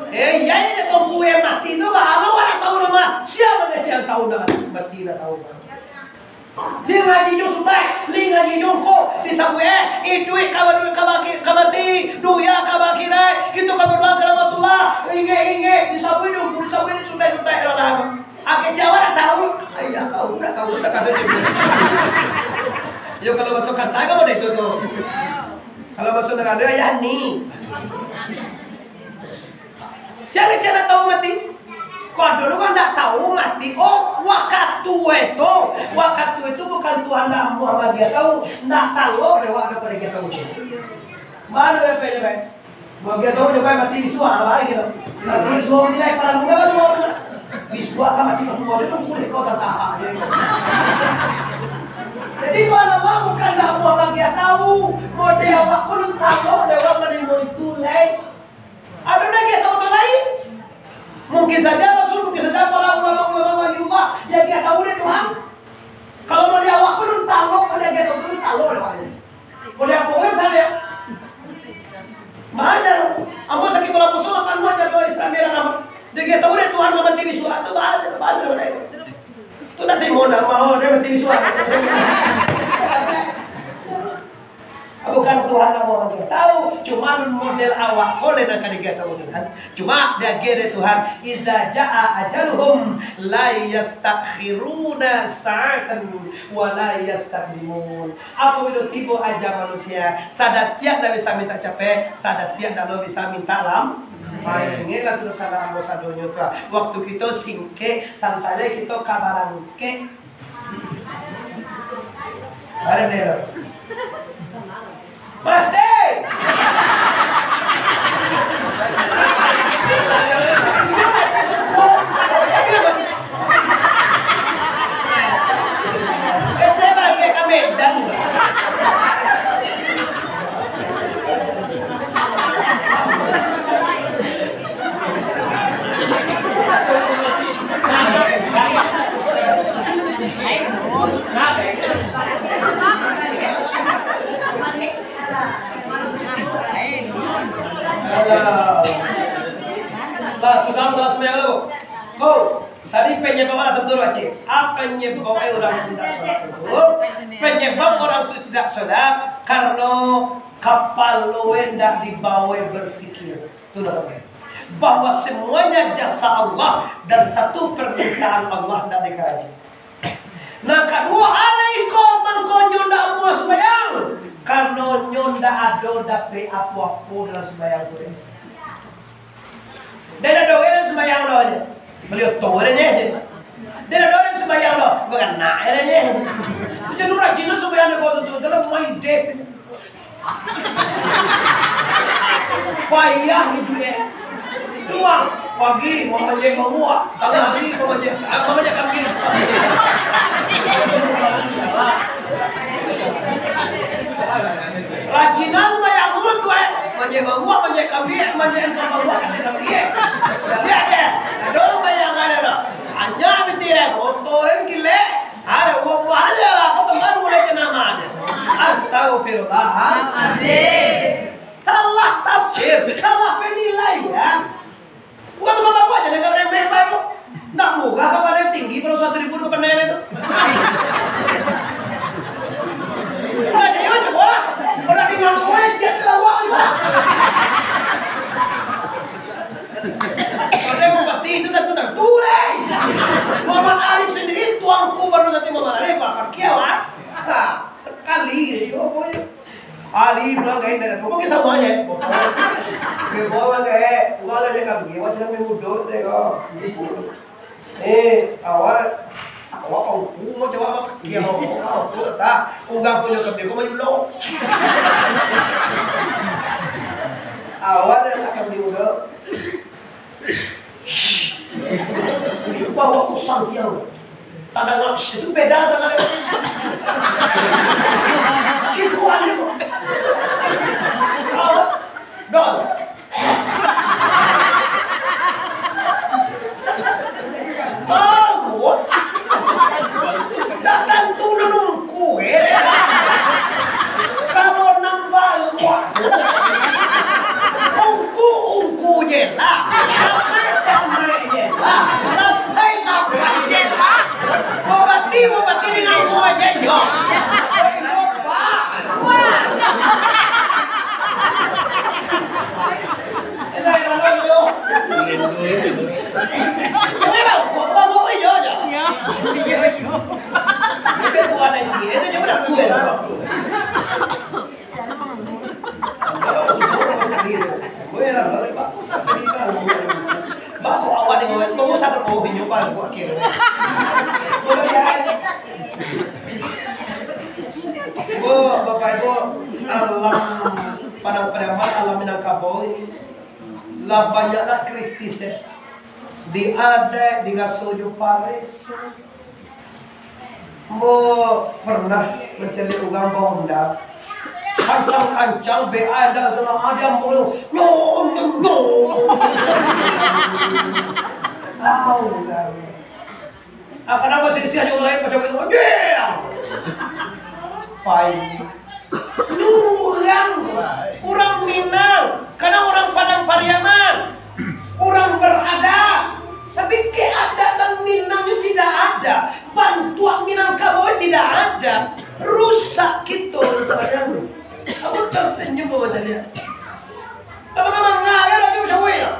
Ya ini tunggu yang mati itu bahalu orang tahu nama. Siapa yang tahu nama mati dah tahu. Dia ngaji jo subai, li ngaji jongko di sabue, itu kamati, duya kabakira, kita kaberdoa kepada Allah, inge di sabue jongko, di sabue ni subai dalam. Ake Jawa dah tahu, ayah kau dah tahu tak kata dia. Yo kalau masuk kasar kamu dah itu tuh. Kalau masuk dengan dia ya ni. Siapa cara tahu mati? Kau dulu kan tak tahu mati. Oh, waktu itu bukan Tuhan dah Muhammad dia tahu. Nak tahu dewa ada pada dia tahu. Mana dia pelai? Bagi tahu juga mati suara lagi gitu. Mati suara nilai para muda semua. Biswa mati semua itu kulit kau tak tahu. Jadi Tuhan Allah bukan dah Muhammad dia tahu. Mau dewa pun tahu dewa menerima itu lain. Ada lagi tahu tu lain? Mungkin saja Rasul, mungkin saja para ulama-ulama waliullah yang dia tahu dia Tuhan. Kalau mau dia awak pun tahu, kalau dia tahu tu tahu dia. Kalau dia pokoknya misalnya, baca. Ambo sakit bola pusul akan baca doa Islam dia nama. Dia tahu dia Tuhan mati di surga tu baca dia. Tu nanti mau dia mati di surga. Bukan Tuhan yang mau dia tahu, cuma model awak kole nak dia tahu Tuhan. Cuma dia kira Tuhan, iza jaa ajaluhum la yastakhiruna sa'atan wa la yastaqdimun. Apabila tiba ajal manusia, sadat tiap dah bisa minta capek, sadat tiap dah bisa minta lam. Inilah terus ada ambasadornya tu. Waktu kita singke, santai kita kabarangke. Ada dia. Mati! Saya balik ke Medan. Saudara semuanya lo. Oh, tadi penyebab orang tertentu aja. Apa penyebab orang tidak sholat itu? Penyebab orang itu tidak sholat karena kapal lo hendak dibawa berfikir. Itu namanya. Bahwa semuanya jasa Allah dan satu permintaan Allah tidak dikaji. Nah kedua alaikum mangko nyonda mua sembayang karena nyonda ada dapat apa-apa dalam sembayang itu. Dia ada doa sembahyang lo aja. Beliau tahu aja. Dia ada doa sembahyang lo, bukan nak aja. Jadi rajin sembahyang lo tu dalam main dek. Payah itu ya. Cuma pagi mama je bawa, tengah hari mama je kambing. Rajinan sembahyang lo tu manje bawa, manje kambing, manje engkau bawa kata kambing. Lihat deh, ada bayang ada dah. Hanya betul, otoran kile, ada uang mahal lah. Kau teman mulai cenama aja. Astagfirullahaladzim. Salah tafsir, salah penilaian. Bukan tukang bawa aja, jangan remeh baik. Nak muka kapan yang tinggi kalau 1.000 kependean itu. Baca ya coba. Orang di mana gue jadi lah. Ali bilang kayak dari kok kisah semuanya. Ke bawah kayak wala aja kami, wajah kami mudo teko. Awal awal aku mau coba apa kia aku tak ugang punya kami kau mau yulo. Awal dah kami mudo. Bawa aku santiaw. Tanda naks itu beda dengan cikuan itu. Don. Oh, datang turunku, kalau nambah waktu, ungku jela, camai jela, lapai jela. Mabati dengan gua aja yo. Lupa. Ini yang yo. Ini gua yo aja. Iya. Ini bukan sih, itu cuma dah gue. Kalau sebelum sekali itu, gue yang dari baku sampai di kalau baku awal dengan baku sampai mau nyoba gua kira. Bapak Ibu, alam padang-padangan alam Minangkabau lah banyaklah kritis ya. Di ada di ngasuju Paris. Pernah mencari ugang bonda. Kancang-kancang be ada yang mulu. No. Kenapa sih aja orang lain macam itu? Orang Minang, karena orang Padang Pariaman, orang beradab, tapi keadaan Minangnya tidak ada, bantuan Minangkabau tidak ada, rusak gitu sayang. Kamu tersenyum aja lihat. Apa ngaya lagi macam ya?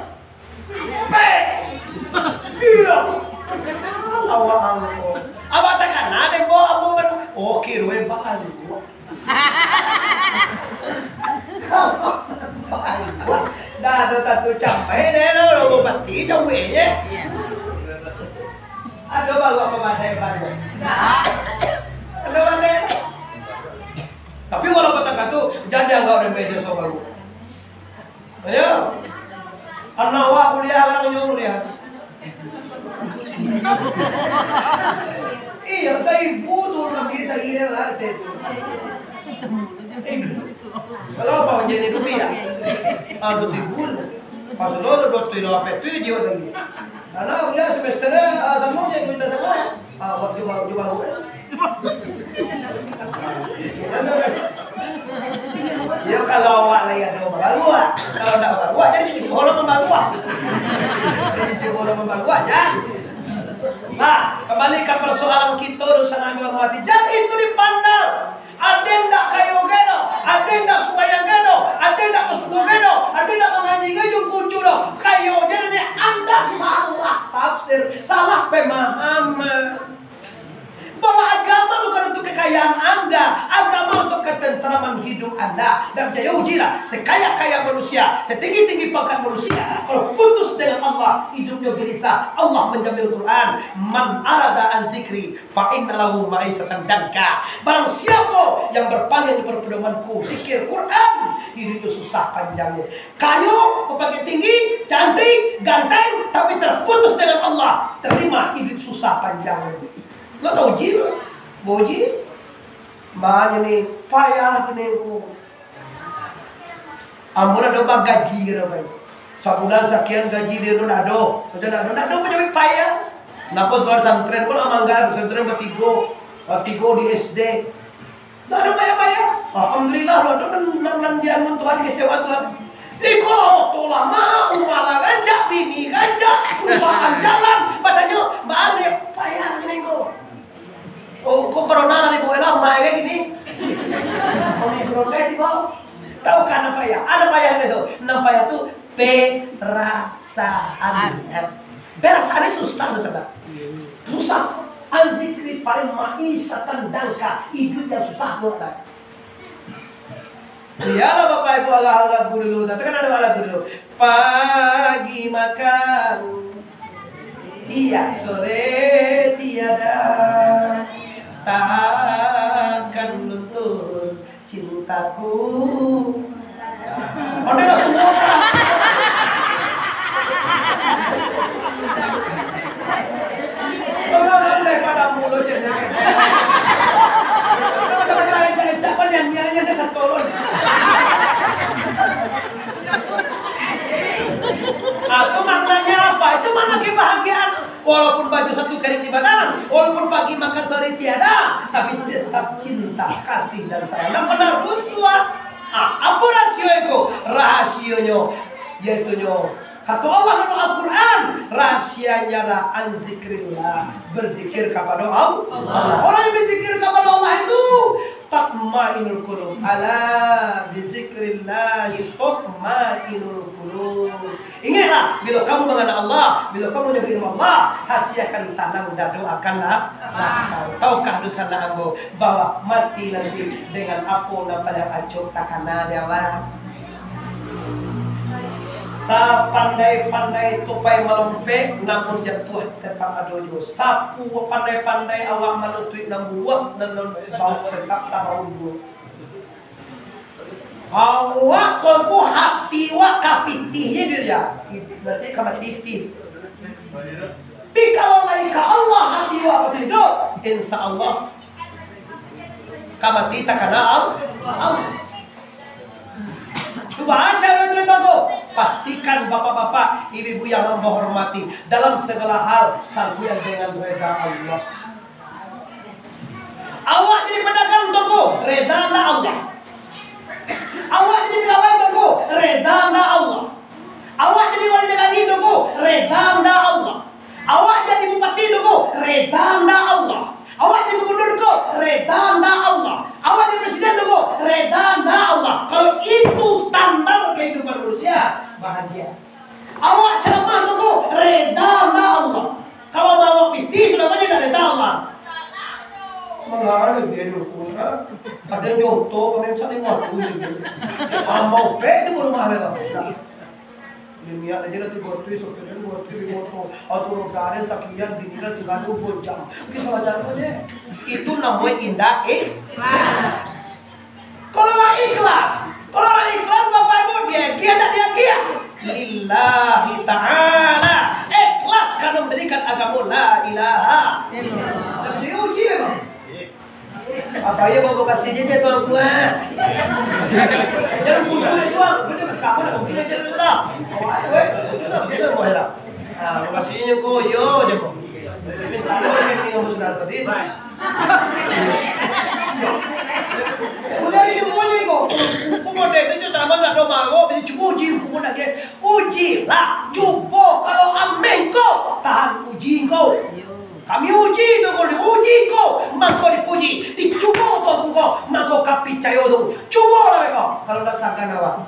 Iya. Awang aku. Apa takkan ada bawa oke rue bahan. Dah ada satu capai deh lo bati jauh ya. Ada bawa apa badai. Ada badai. Tapi kalau kata tu jadi enggak ada meja so baru. Ya. Karena awak kuliah orang nyuruh dia. Iya, saya butuh lagi saya arte. Kalau apa menjadi kopi ya? Aduh tibul. Pas lo dokter lo apa tu dia lagi. Karena udah semesternya semuanya kita semua. Waktu baru. Ya kalau awak lagi ada baru, kalau tidak baru jadi cuci bola membaru. Jadi cuci bola membaru aja. Nah, kembali ke persoalan kita dosa Nabi hormati. Jangan itu dipandang. Ada yang tidak kayu geno, ada yang tidak supaya geno, ada yang tidak kesuku geno, ada yang tidak mengaji geno kuncu do. Kayu jadi Anda salah tafsir, salah pemahaman. Bahwa agama bukan untuk kekayaan Anda, agama untuk ketentraman hidup Anda. Dan percaya ujilah, sekaya-kaya manusia, setinggi-tinggi pangkat manusia, kalau putus dengan Allah, hidupnya gelisah. Allah menjamin Quran, man arada an zikri fa inna lahu ma'isatan danka. Barang siapa yang berpaling dari pedomanku, zikir Quran, hidupnya susah panjangnya. Kayu, berbagai tinggi, cantik, ganteng, tapi terputus dengan Allah, terima hidup susah panjangnya. Lo tau uji lo? Boji? Makanya nih, payah gini ku. Amun ada bang gaji gitu kan. Sebulan sekian gaji dia tu nado. Saja nado macam payah. Napa sekolah santren pun amangga, santren bertigo di SD. Nado payah. Alhamdulillah lo nan jangan Tuhan kecewa Tuhan. Kalau tu lama, umara gajah, bini gajah, perusahaan jalan, katanya balik payah gini kok. Oh, kok corona nanti boleh lama kayak gini? Omikron kayak di bawah. Tahu kan apa ya? Ada payah itu. Namanya tuh perasaan. Perasaan susah dosa. Susah. Anzikri paling maisatan dangka. Hidup yang susah dosa. Iyalah Bapak Ibu lagu dulu. Nanti kan ada lagu dulu. Pagi makan, iya sore tiada, takkan luntur cintaku. Ada lagu Tolong daripada mulut jadi. Teman-teman lain jangan capan yang nyanyi ada satu tolong. Itu maknanya apa? Itu makna kebahagiaan. Walaupun baju satu kering di badan, walaupun pagi makan sore tiada, tapi tetap cinta, kasih dan sayang. Dan pernah ruswa. Apa rahasia? Rahasionya yaitu kata Allah dalam Al-Quran, rahasianya lah anzikrillah, berzikir kepada Allah. Orang yang berzikir kepada Allah itu tatmainul qulub. Ala bizikrillah tatmainul qulub. Ingatlah, bila kamu mengenal Allah, bila kamu menyebut Allah, hati akan tenang dan doa akanlah lapang. Tahukah dosa ambo bahwa mati nanti dengan apa nampak yang acuk takana dewa. Sa pandai-pandai tupai melompe namun jatuh tetap adojo. Sapu pandai-pandai awak malutui namun namun bau tetap tak bau dua. Awak tunggu hati wak kapitihnya dia. Berarti kapitih. Tapi kalau laika Allah hati wak hidup, insya Allah kamati tak kenal Allah. Baca itu, pastikan bapak-bapak, ibu-ibu yang menghormati dalam segala hal sampai dengan reda Allah. Awak jadi pedagang toko, reda Allah. Awak jadi pegawai toko, reda Allah. Awak jadi wali negara toko, reda Allah. Awak jadi bupati toko, reda Allah. Awak jadi gubernur toko, reda Allah. Awak jadi presiden toko, reda Allah. Kalau itu standar kehidupan manusia, bahagia. Awak ceramah toko, reda Allah. Kalau mau piti sudah banyak dari reda Allah. Mengalir dia dulu, ada nyontoh kami saling ngaku gitu. Mau peti rumah mereka. Dunia aja nanti bortu, sopirnya bortu di motor, atau rodarin sakian dinilai 30 jam. Kisah jalan aja. Itu namanya indah Kalau nggak ikhlas, Bapak Ibu dia lillahi ta'ala. Ikhlas karena mendirikan agama la ilaha illallah. Dan diuji Bang. Apa ya bapak kasih dia tuan tuan. Jangan muncul di suang, betul kamu nak mungkin aja dulu lah. Awak betul dia tu boleh lah. Kasihnya ko yo je Bang. Minta yang ni kamu sudah tadi. Boleh ini boleh kok. Pemodel itu ceramah tak doma kok, bisa cuba uji hukum nak ke. Ujilah, cuba kalau amin kau tahan uji kau. Kami uji tu, kalau diuji kau, maka dipuji, dicuba tu kau, maka kapi cayo tu, cuba lah mereka. Kalau nak sangkan awak.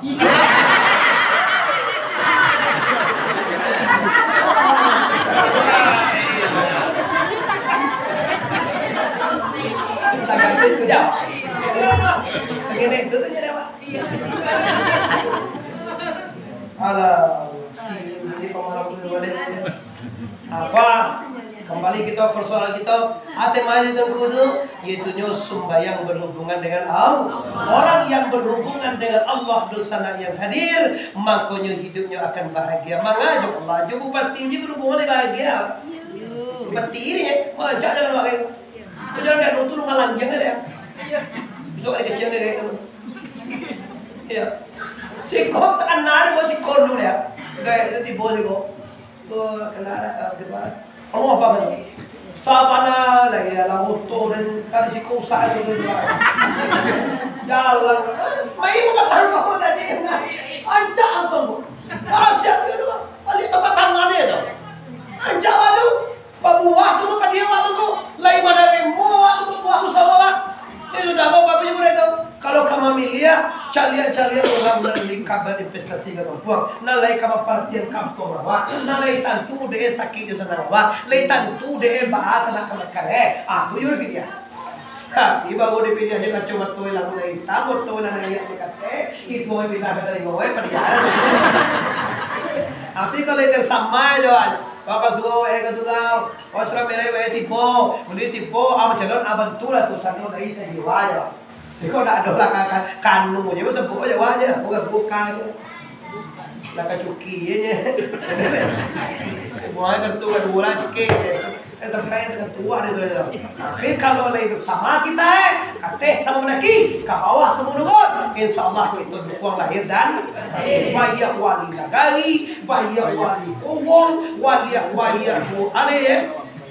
Sangkan itu jauh. Segini itu tu jadi apa? Alah, ini pemahaman dulu balik. Apa? Kembali kita persoalan kita atemanya tengku itu yaitu sembahyang berhubungan dengan Allah. Orang yang berhubungan dengan Allah dosana yang hadir, makanya hidupnya akan bahagia. Mengajak Allah, jauh bupati ini berhubungan dengan bahagia. Bupati ini ya, mengajak jangan bahagia. Jangan dia nutur ngalanjang ya. Besok ada kecil kayak itu. Ya. Sikot tekan nari buat sikot dulu ya. Kayak itu boleh kok. Tuh kenara gimana? Allah apa kan? Sabana lagi dalam motor dan tadi si kusa itu juga. Jalan, mai bukan tangga apa tadi? Ancak langsung. Asyik itu, kali tempat tangannya itu. Ancak tu, babuah tu apa dia waktu tu? Lain mana remo waktu tu buah usaha. Itu sudah apa babinya mereka? Kalau kamu milia, calia orang nanti kabar investasi ke kampung, nalai kamu partian kampung rawa, nalai tantu deh sakit di sana rawa, nalai tantu deh bahasa nak kamu kare, aku yur dia. Iba ko dipilih aja kan cuma tuh lang na itamot tuh lang na iya kate. Ito ay pinakita ni mo ay padiyan. Api kalau itu sama aja. Kasugaw kasugaw. Osra mere we tipo, muli tipo am calon aventura tu sano dai sa hiwaya. Ikaw na do lang kanu mo, sa buko ya waja, buka aja. Nakacuki ya. Buhay kartu kadua cuki. Sampai dengan tua dia tu. Tapi kalau lagi bersama kita kate sama menaki, ke bawah semua nukut. InsyaAllah itu dukung lahir dan bayar wali nagari, bayar wali kowong, wali ale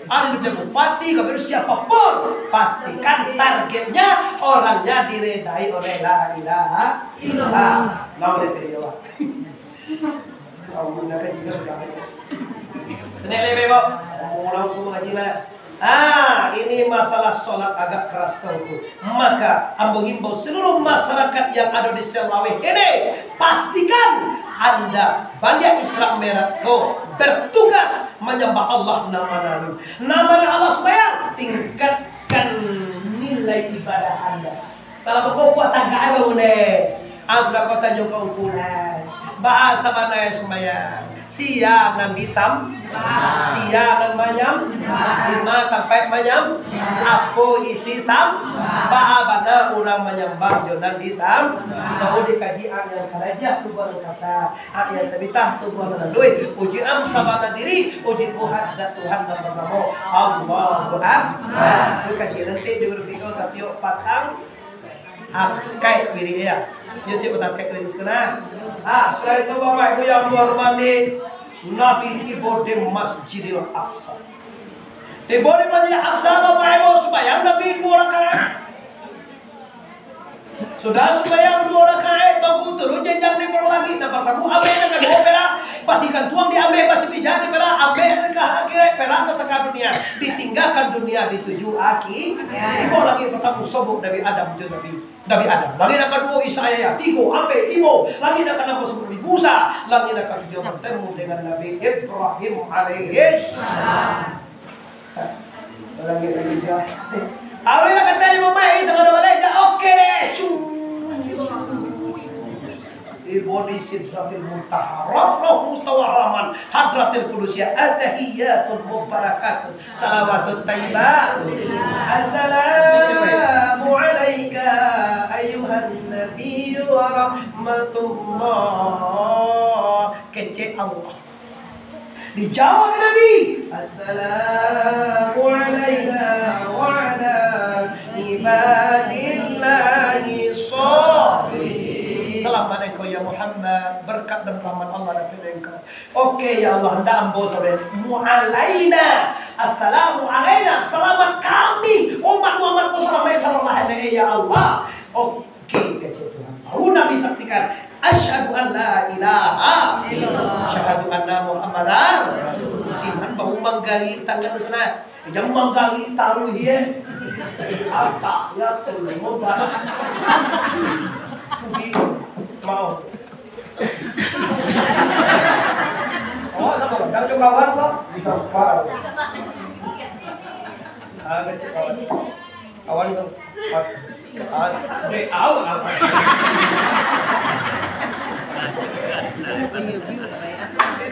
ada bupati, kepada siapapun pastikan targetnya orangnya diredai oleh la ilaha illallah. Nama dia jawab. Allah nak juga sudah. Senang lebih kok. Mulai mengaji lah. Ini masalah sholat agak keras tuh. Maka ambo himbau seluruh masyarakat yang ada di Selawih ini, pastikan Anda Balai Islam Merah bertugas menyembah Allah nama Allah supaya tingkatkan nilai ibadah Anda. Salah pokok kuat tangga apa une? Asal kota juga ukuran. Bahasa mana sembahyang? Siang dan disam, siang dan manyam, lima sampai manyam, apa isi sam, bahana orang menyembah dan disam, baru dikaji yang kerja tu baru kasa, yang sebitah tu baru lalui, uji am sabana diri, uji buhat zat Tuhan dan bernama Allahu Akbar. Tu kaji nanti juga video satu patang, akai biri ya. Dia tiap tak kait sekarang. Setelah itu Bapak Ibu yang dihormati, Nabi tiba di Masjidil Aqsa. Tiba di Masjidil Aqsa Bapak Ibu sembahyang Nabi 2 rakaat. Sudah sembahyang 2 rakaat, tunggu turun jenjang di lagi. Dapat tahu ambil dengan 2 perak, pastikan tuang diambil pasti bijak di perak, ambil ke akhirat perak ke sekar dunia. Ditinggalkan dunia dituju aki. Ibu lagi bertemu sobuk Nabi Adam itu Nabi Adam. Lagi nak kedua Isaya, 3 ambil 5. Lagi nak kenapa seperti Musa. Lagi nak kedua bertemu dengan Nabi Ibrahim alaihi salam. Lagi dia. Awalnya kata dia mamai sangat ada balai oke deh. Ibu di Sidratil Muntaha, Rafrah Mustawa Rahman, Hadratil Qudusiyah, At-Tahiyyatul Mubarakatuh, Salawatut Tayyibah. Assalamu alayka ayuhan Nabi wa rahmatullah. Kecil Allah. Dijawab Nabi, Assalamu alayna wa ala ibadillahi sholihin. Selamat engkau ya Muhammad, berkat dan rahmat Allah daripada engkau. Oke ya Allah, anda ambo sahabat. Mu'alaina, assalamu alaina, selamat kami umat Muhammad sallallahu alaihi ya Allah. Oke kecil Tuhan. Nabi saksikan, asyhadu an la ilaha illallah, syahadu anna Muhammadar Rasulullah. Siman bau manggali tangan sana. Jam manggali taruh hier. Apa ya tuh ngobat. Tubi mau. Oh sama kadang juga kawan kok. Kawan. Kecil kawan. Kawan itu.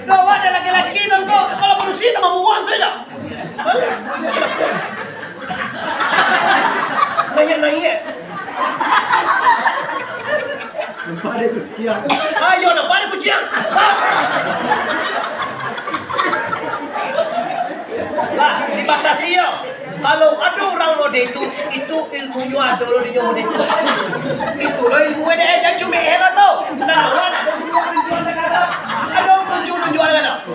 Itu ada laki-laki dong kok. Kalau manusia tak mau buang saja. Nanya. Nampak ada kucing. Ayo nampak ada kucing. Lah dibatasi ya. Kalau ada orang mode itu ilmunya ada loh dia mode itu. Itu loh ilmu dia aja cuma enak tau. Nah, ada tujuan kata. Ada tujuan kata.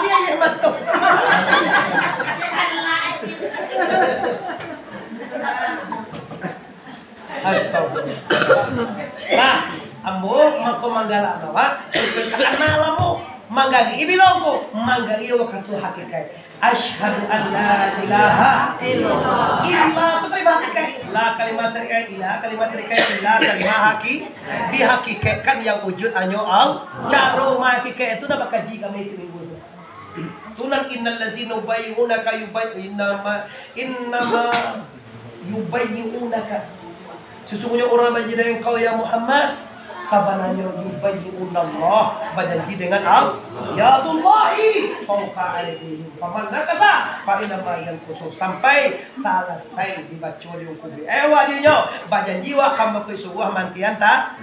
Iya betul. Astagfirullah. Ambo mako manggala nawa supaya kana lamu manggagi ibilongko manggagi wakatu hakikat. Asyhadu an la ilaha illallah. Illallah itu kalimat hakikat. La kalimat syariat, ilaha kalimat hakikat, illa kalimat dihakikatkan yang wujud hanya Allah. Cara hakikat itu dah kaji kami itu minggu ini. Tunan innal ladzina yubayyunaka innama yubayyunaka. Sesungguhnya orang berjanji engkau ya Muhammad, sabananya yubayyunallah, berjanji dengan Allah. Ya Allahi fauqa aydihim faman nakasa fa inna ma yanqusu, sampai selesai dibaca di hukum wadinya berjanji wa kamu ke sebuah mantian tak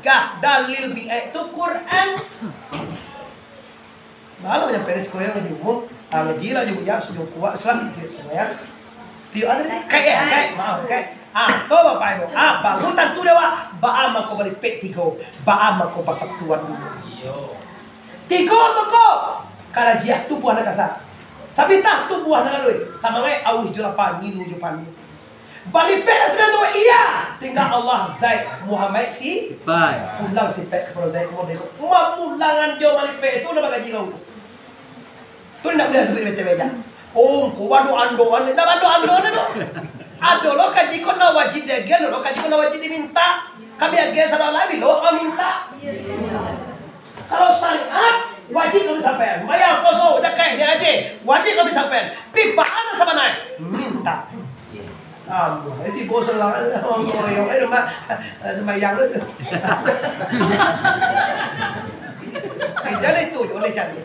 gah dalil bi itu Quran. Malah banyak peres koyo yang umum ngaji lah juga ya sudah kuat Islam ya. Tio ada kayak mau kayak to bapak ibu baru tentu dewa baama ko balik pe tigo baama ko pasatuan tigo mako kada jiah tu buah nakasa sabitah tu buah nakalui sama ngai au julapan ngilu jupan balik pe sudah tu iya tinggal Allah Zaid Muhammad si pulang si pe kepada Zaid model pulangan jo balik pe itu udah bagaji kau tu nak boleh sebut bete beja ku wadu ando ado lo kaji ko na wajib dege lo kaji ko na wajib diminta kami age salah lagi lo kami minta kalau syariat wajib kami sampai bayar poso zakat dia aja wajib kami sampai pipa ana sama naik minta itu bos lah yang itu mah sembahyang itu jadi itu oleh cari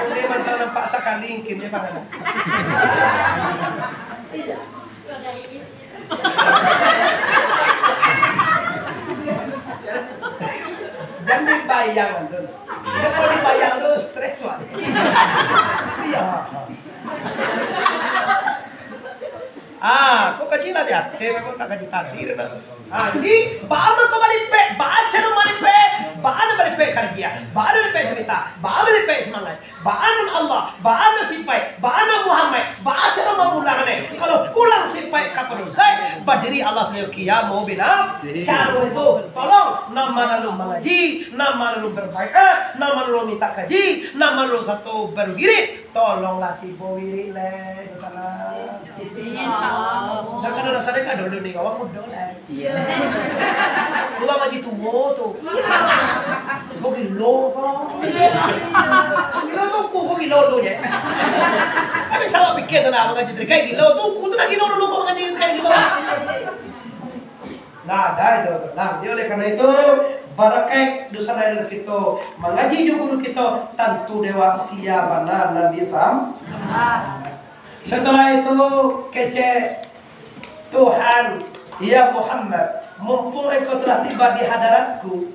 oleh mantan nampak sekali mungkin dia pangan iya jangan dibayang tuh kalau dibayang tuh stres wah iya kok kaji lah dia memang tak kaji takdir jadi baama ko balik pe baca no balik pe baana balik pe kerja baana balik pe semita baana balik pe semangat baana Allah baana sipai baana Muhammad baca no mamulane kalau pulang sipai kapan Zaid berdiri Allah sendiri kiamu binaf cara itu tolong nama lu mengaji nama lu berbaikat nama lu minta kaji nama lu satu berwirid tolonglah tibo wirid le sana kalau rasa dia ada dulu nih kawan muda lah. Iya. Gua ngaji tua tuh. Gua gilo kok. Gilo tuh gua gilo tuh ya. Kami salah pikir tuh lah ngaji kayak gilo tuh. Gua tuh lagi gilo dulu gua ngaji kayak gilo. Nah, dah itu. Nah, jadi oleh karena itu barakat dosa dari kita mengaji guru kita tentu dewa siapa dan disam. Setelah itu kece Tuhan, ya Muhammad, mumpung engkau telah tiba di hadaratku,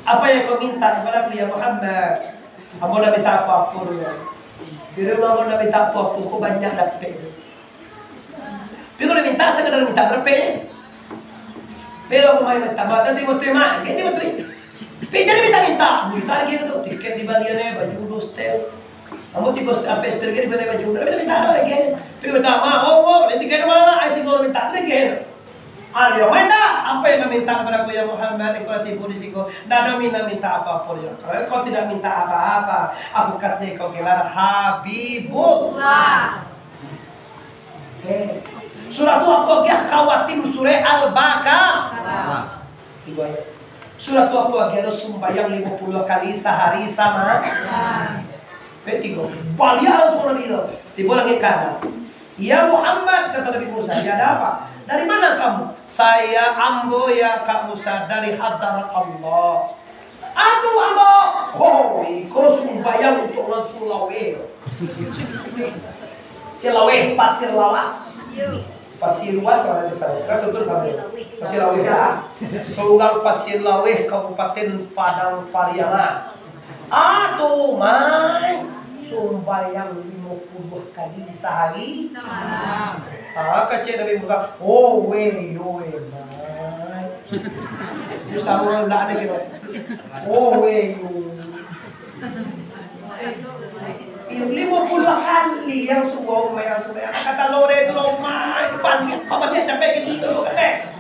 apa yang kau minta kepada aku ya Muhammad? Aku dah minta apa-apa ya. Di rumah aku dah minta apa-apa, kau banyak dapat. Tapi kalau minta sekadar minta berapa? Pero aku main minta, batal timo terima, gitu betul. Tapi jadi minta, minta lagi tu tiket di bagiannya baju dostel. Kamu tiga apa estel gini pada baju, tapi minta ada lagi. Tapi minta mau, nanti tiket mana? Asyik kalau minta lagi. Ada main dah. Apa yang minta kepada aku ya Muhammad? Kalau tipu di siku, nada minta apa-apa ya. Kalau kau tidak minta apa-apa, aku kata kau gelar Habibullah. Okay. Surah tu aku agak khawatir surah Al-Baqarah. Surah tu aku agak sembahyang 50 kali sehari sama. Petigo, balia surah itu. Tiba lagi kata, ya Muhammad kata Nabi Musa, ya ada apa? Dari mana kamu? Saya ambo ya Kak Musa dari hadarat Allah. Aduh ambo. Oh, ikut sembahyang untuk Rasulullah. Silaweh pasir lawas. Pasir luas orang itu sana. Kan betul sampai. Pasir laweh lah. Tugang pasir laweh Kabupaten Padang Pariaman. Aduh mai. Sembahyang 50 kali sehari. Kecil Nabi Musa. Oh weh, mai. Musa orang dah ada kira. Oh weh. 50 kali yang subuh yang kata lore itu lo mai banyak apa capek gitu kata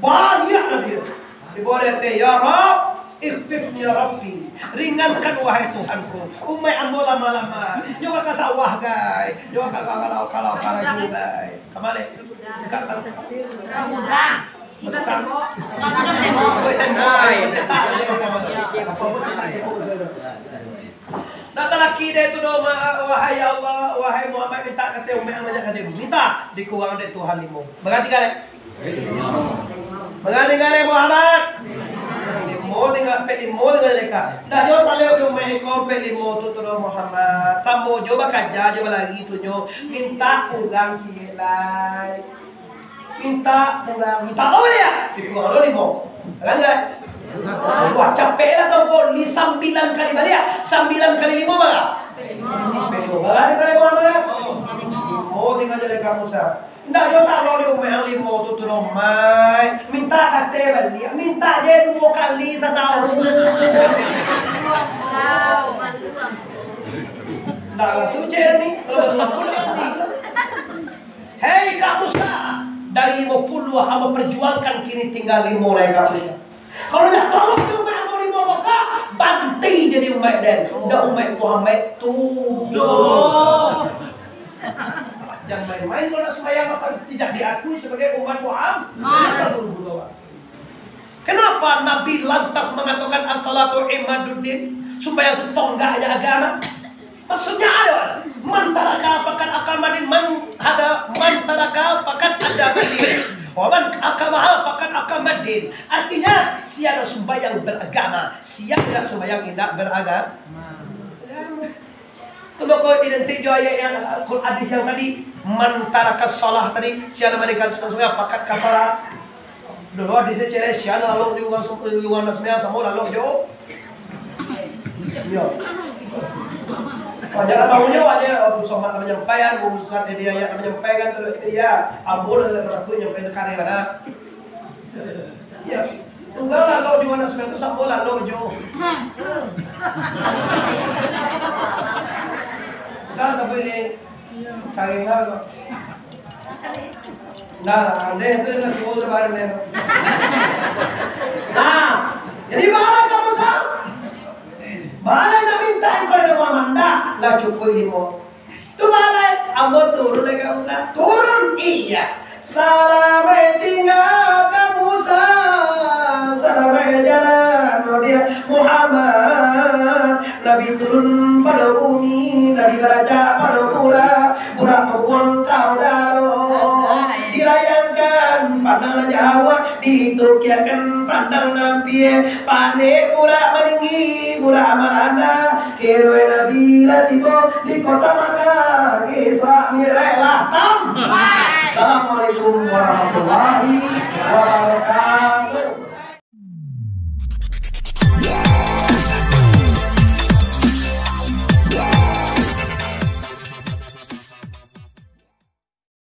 banyak dia di boleh ya Rob Ififni ya Rabbi, ringankan wahai Tuhanku. Umay ambo lama-lama. Juga ka sawah guys. Juga ka kalau juga guys. Kamali. Mudah. Natalaki dia itu doa, wahai Allah, wahai Muhammad, minta kata umay ang kata minta dikurang dari Tuhan limu. Mengerti kali? Mengerti kali Muhammad? Limo dengan mereka. Dah yo taleo yo mehikon pelimo tu Muhammad. Sambo jo bakaja jo lagi tu jo minta ugang cilai. Minta lo ya. Dikurang lo limo. Kan? Wah capek lah tau kau ni 9 kali balik 9 kali 5 berapa? 5 kali Muhammad. Oh tinggal jadi kamu sah. Ndak yo tak lo di umeh 5 tu turun mai. Minta kate balik. Minta je 2 kali setahun. Ndak lah tu je ni. Kalau betul pun hei kamu sah. Dari 50 hamba perjuangkan kini tinggal 5 lagi kamu sah. Kalau nak tolong dia umat Abu Lima Waka, banti jadi umat dan dah umat Muhammad tu. Jangan main-main kalau nak sembahyang apa tidak diakui sebagai umat Muhammad. Kenapa Nabi lantas mengatakan as-salatu imaduddin? Sembahyang itu tonggaknya agama. Maksudnya ada mantaraka fakat akamadin mantaraka fakat adamadin. Waman akamaha fakat akamadin. Artinya siapa sembahyang beragama, siapa sembahyang tidak beragama. Kalau kau identik jo ayat yang hadis yang tadi mantaraka salah tadi siapa mereka sembahyang fakat kafara. Dulu hadisnya cile siapa lalu juga sembahyang sama lalu jo. Yo. Wajar tahunya wajar somat menyampaikan urusan dia yang menyampaikan terus dia ambul adalah aku nyampai karya mana ya tunggal lalu di mana semua itu sambul lalu jo sampai ini karya apa nah deh itu yang kedua lebaran deh nah jadi mana kamu sah balai nak minta kepada Muhammad lah cukup limo. Tu balai ambo turun lagi Musa. Turun iya. Salamai tinggal ke Musa. Salamai jalan dia Muhammad. Nabi turun pada bumi, Nabi baca pada pura membuang kau darah. Dilayangkan pandang Jawa, ditukiakan pandang Nabi. Pane pura meninggi, pura amarana. Kiroi Nabi latibo di kota Makkah. Isra Mi'raj latam. Assalamualaikum warahmatullahi wabarakatuh.